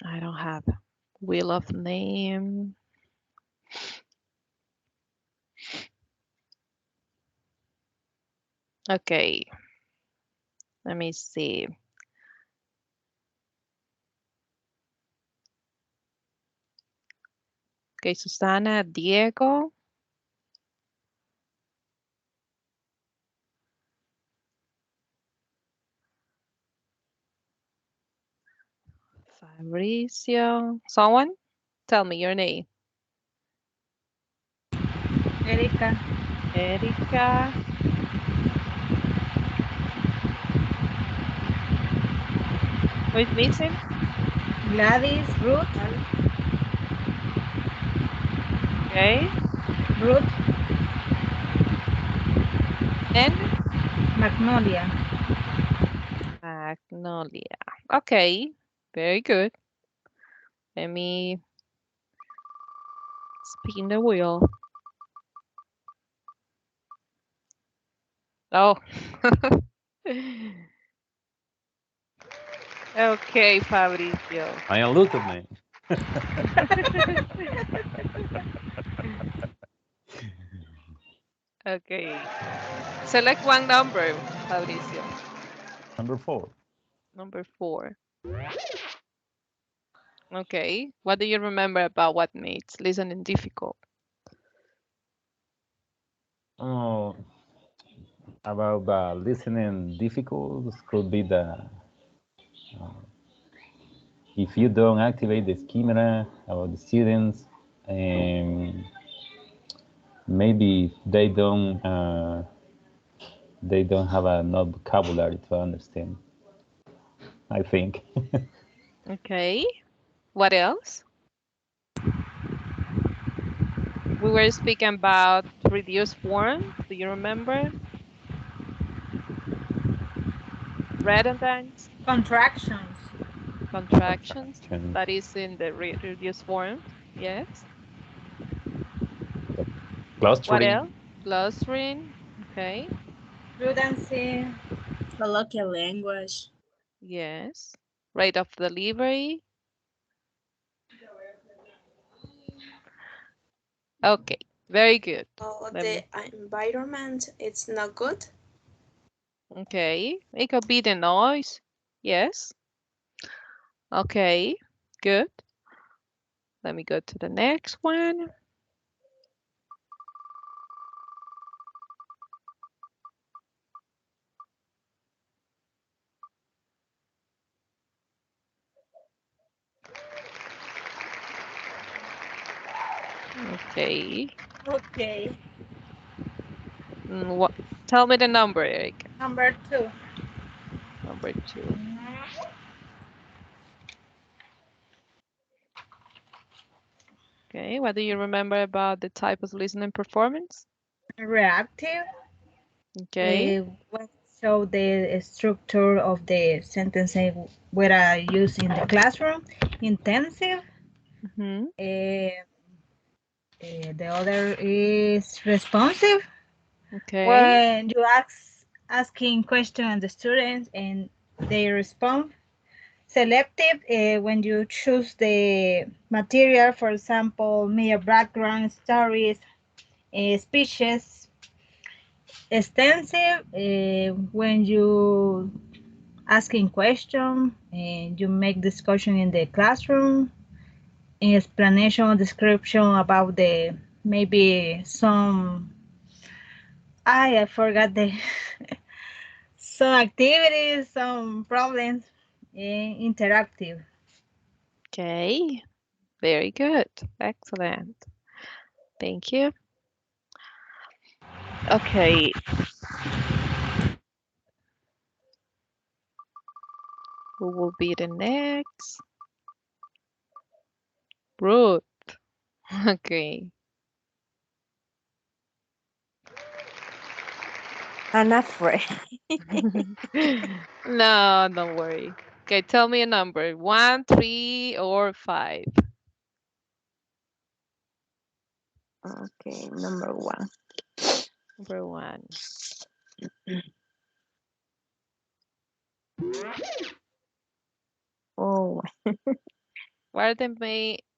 I don't have wheel of name. Okay, let me see. Okay, Susana, Diego, Fabricio. Someone? Tell me your name. Erika, Erika. Who is missing? Gladys, Ruth, Okay. Ruth, And Magnolia. Magnolia. Okay, very good. Let me spin the wheel. Oh. Okay, Fabricio. I look at me. Okay. Select one number, Fabricio. Number 4. Number 4. Okay. What do you remember about what makes listening difficult? Oh, about listening difficulties could be the if you don't activate the schema about the students, um, maybe they don't have enough vocabulary to understand. I think. Okay. What else? We were speaking about reduced form. Do you remember? Redundant Contractions. contractions. Contraction, That is in the reduced form. Yes. What clustering, else? Clustering. Okay. Prudency. Colloquial language. Yes. Rate of delivery. Okay. Very good. So Let the me. environment it's not good. Okay. It could be the noise. Yes. Okay. Good. Let me go to the next one. Okay. Okay. What? Tell me the number, Eric. Number 2. Number 2. Okay. What do you remember about the type of listening performance? Reactive. Okay. What show the structure of the sentences were used in the classroom. Intensive. Mm-hmm. Uh, the other is responsive. Okay. When you asking questions the students and they respond. Selective, when you choose the material, for example, media background, stories, speeches. Extensive, when you asking question and you make discussion in the classroom. Explanation, description about the maybe some. I forgot the some activities, some problems. Interactive. Okay. Very good. Excellent. Thank you. Okay. Who will be the next? Ruth. Okay. I'm afraid. No, don't worry. Okay, tell me a number. 1, 3, or 5. Okay, number 1. Number 1. Oh, What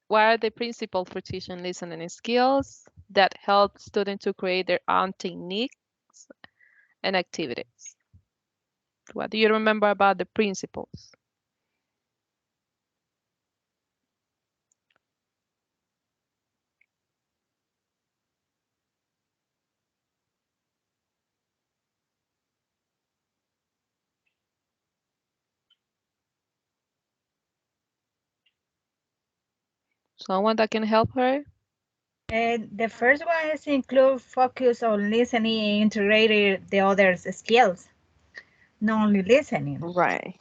are the principal for teaching listening skills that help students to create their own techniques and activities? What do you remember about the principles? Someone that can help her? And the first one is include focus on listening and integrated the other skills, not only listening. right.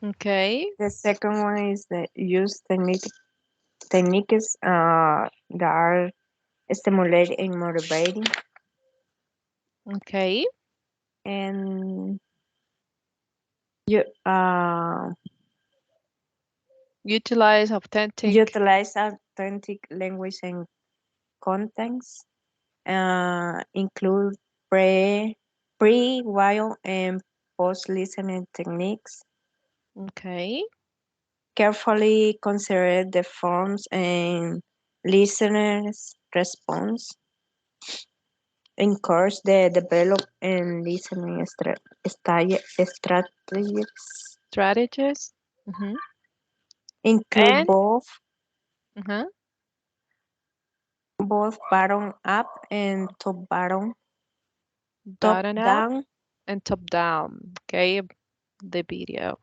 Okay. The second one is the use techniques that are stimulating and motivating, Okay. and you Utilize authentic. utilize authentic language and contents. Include while, and post listening techniques. Okay. Carefully consider the forms and listeners' response. encourage the develop and listening strategies, Strategies. Mm-hmm. include And uh both bottom up and top bottom up down. and top down. Okay, the video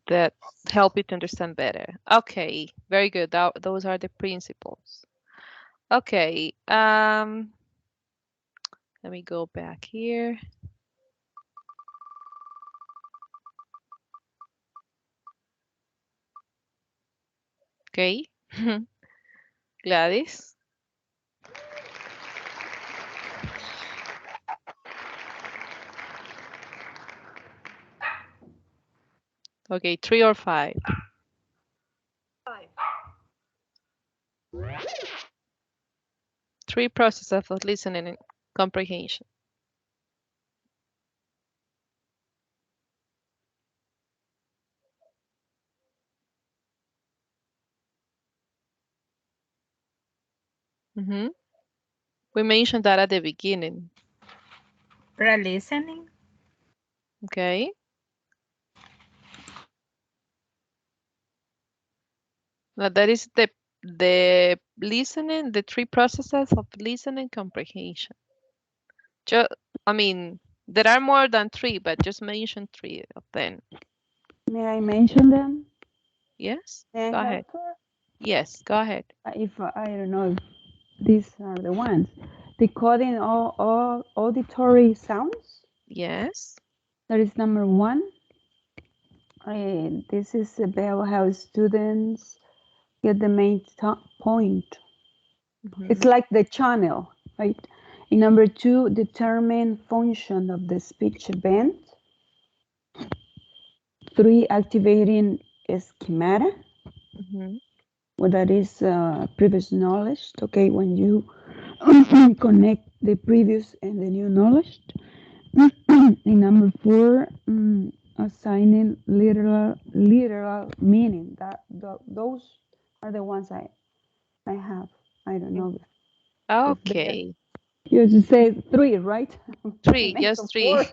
that help you to understand better. Okay, very good. Those are the principles. Okay, let me go back here. Okay, Gladys. Okay, three or five. 5. Three processes of listening and comprehension. hmm We mentioned that at the beginning. Pre-listening. Okay, now that is the listening, the three processes of listening comprehension. Just, I mean, there are more than three, but just mention three of them. May I mention them? Yes, May I go help ahead. her? Yes, go ahead. If I don't know if these are the ones. Decoding all auditory sounds. Yes. That is number one. This is about how students get the main point. It's hmm like the channel, right? And number two, determine function of the speech event. Three, activating schemata. hmm Well, that is previous knowledge. Okay, when you connect the previous and the new knowledge. And number four, assigning literal meaning. Those are the ones I have. I don't know if they're. Okay. You should say three, right? I Three, mentioned just three. four.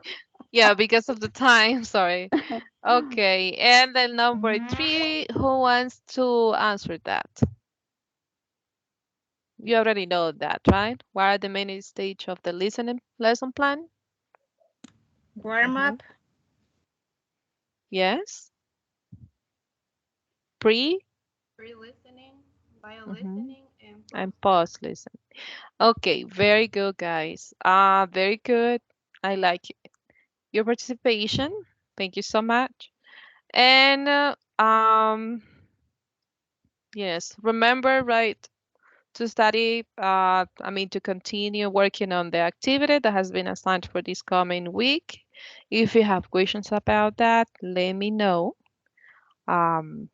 Yeah, because of the time, sorry. Okay, and then number three, who wants to answer that? You already know that, right? What are the main stage of the listening lesson plan? Warm hmm up. Yes. Pre Pre-listening, while hmm listening, and and post-listening. post listen. Okay, very good, guys. Very good. I like your participation. Thank you so much. And yes, remember, right, to study, I mean, to continue working on the activity that has been assigned for this coming week. If you have questions about that, let me know. Um,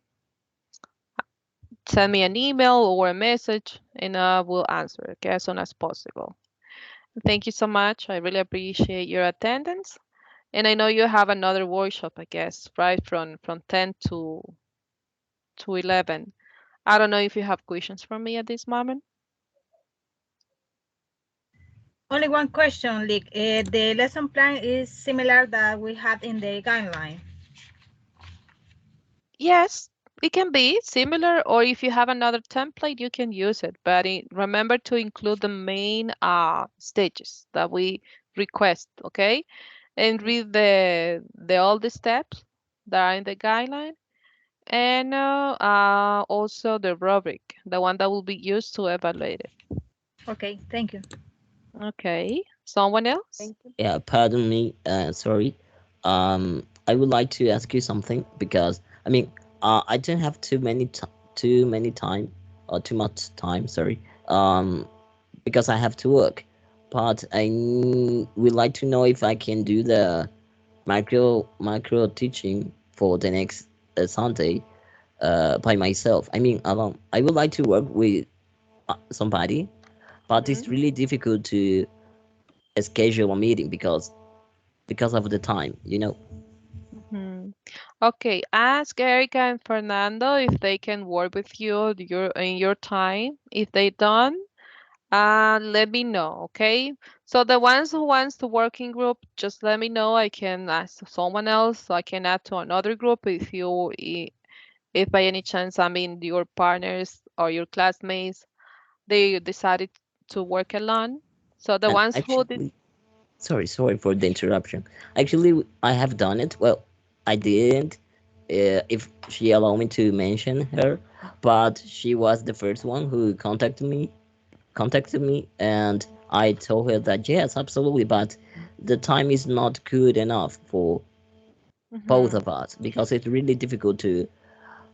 Send me an email or a message and I will answer, okay, as soon as possible. Thank you so much. I really appreciate your attendance. And I know you have another workshop, I guess, right, from 10 to 11. I don't know if you have questions for me at this moment. Only one question, Lick. The lesson plan is similar that we had in the guideline. Yes, it can be similar, or if you have another template, you can use it. But remember to include the main stages that we request, okay? And read the all the steps that are in the guideline, and also the rubric, the one that will be used to evaluate it. Okay, thank you. Okay, someone else? Thank you. Yeah, pardon me. Sorry. I would like to ask you something because I mean, I don't have too many time or too much time. Sorry. Because I have to work, but would like to know if I can do the micro teaching for the next Sunday, by myself. I mean, alone. I would like to work with somebody, but hmm it's really difficult to schedule a meeting because of the time, you know. hmm Okay, ask Erica and Fernando if they can work with you in your time. If they don't, let me know, okay? So the ones who wants to work in group, just let me know. I can ask someone else. So I can add to another group if by any chance, I mean, your partners or your classmates, they decided to work alone. So the And ones who did, actually, sorry for the interruption. Actually, I have done it. Well, I didn't. If she allowed me to mention her, but she was the first one who contacted me, and I told her that yes, absolutely, but the time is not good enough for both Mhm. of us because it's really difficult to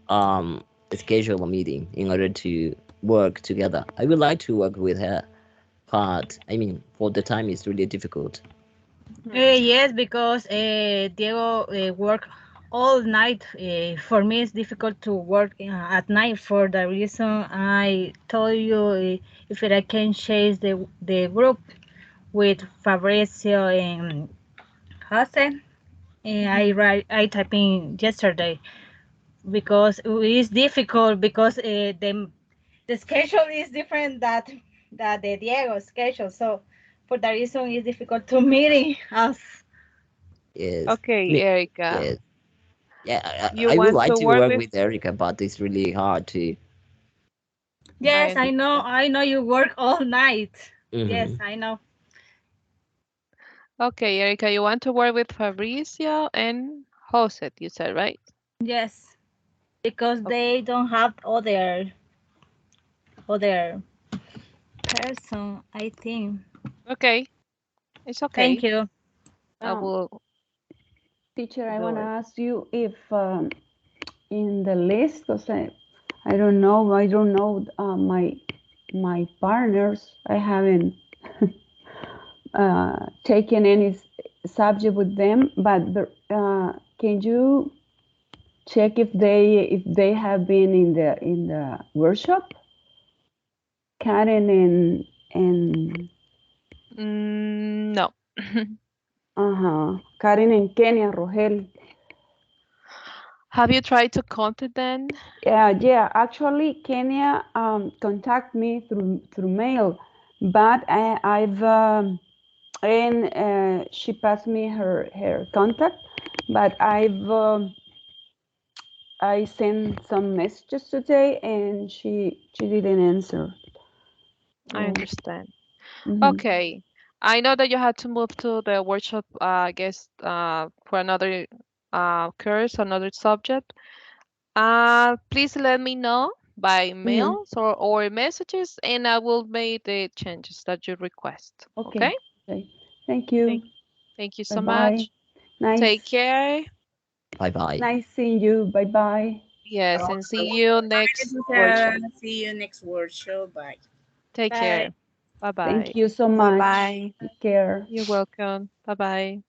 um schedule a meeting in order to work together. I would like to work with her, but I mean, for the time, it's really difficult. Mhm. Yes, because Diego work all night. For me, it's difficult to work at night. For the reason I told you, if I can change the group with Fabrizio and Jose, Mhm. I type in yesterday because it's difficult because the schedule is different that the Diego schedule. So for that reason, it's difficult to meeting us. Yes, Okay, me, Erica, yes, yeah. you I would want like to to work work with? with Erica, but it's really hard to. I Yes, I know. understand. I know you work all night. Yes, Hmm. I know. Okay, Erica, you want to work with Fabricio and Jose, you said, right? Yes, because Okay. they don't have other person. I think. Okay, it's Thank okay. you. I Um, will Teacher, I want do to it. ask you if in the list, because I don't know my partners. I haven't taken any subject with them, but can you check if they have been in the workshop? Karen and No. Karen and Kenya Rogel. Have you tried to contact them? Yeah. Actually, Kenya contact me through mail, but I've and she passed me her contact, but I sent some messages today, and she didn't answer. I So, understand. mhm. Okay. I know that you had to move to the workshop, I guess, for another course, another subject. Please let me know by Mhm. mails or messages, and I will make the changes that you request. Okay? Okay. Okay. Thank you. Thank, thank you Bye so bye. much. Take Nice, care. Bye bye. nice seeing you. Bye bye. Yes, and see you next workshop. See you next workshop. Bye. Take Bye. care. Bye Thank bye. you so Bye much. bye. Take care. You're welcome. Bye bye.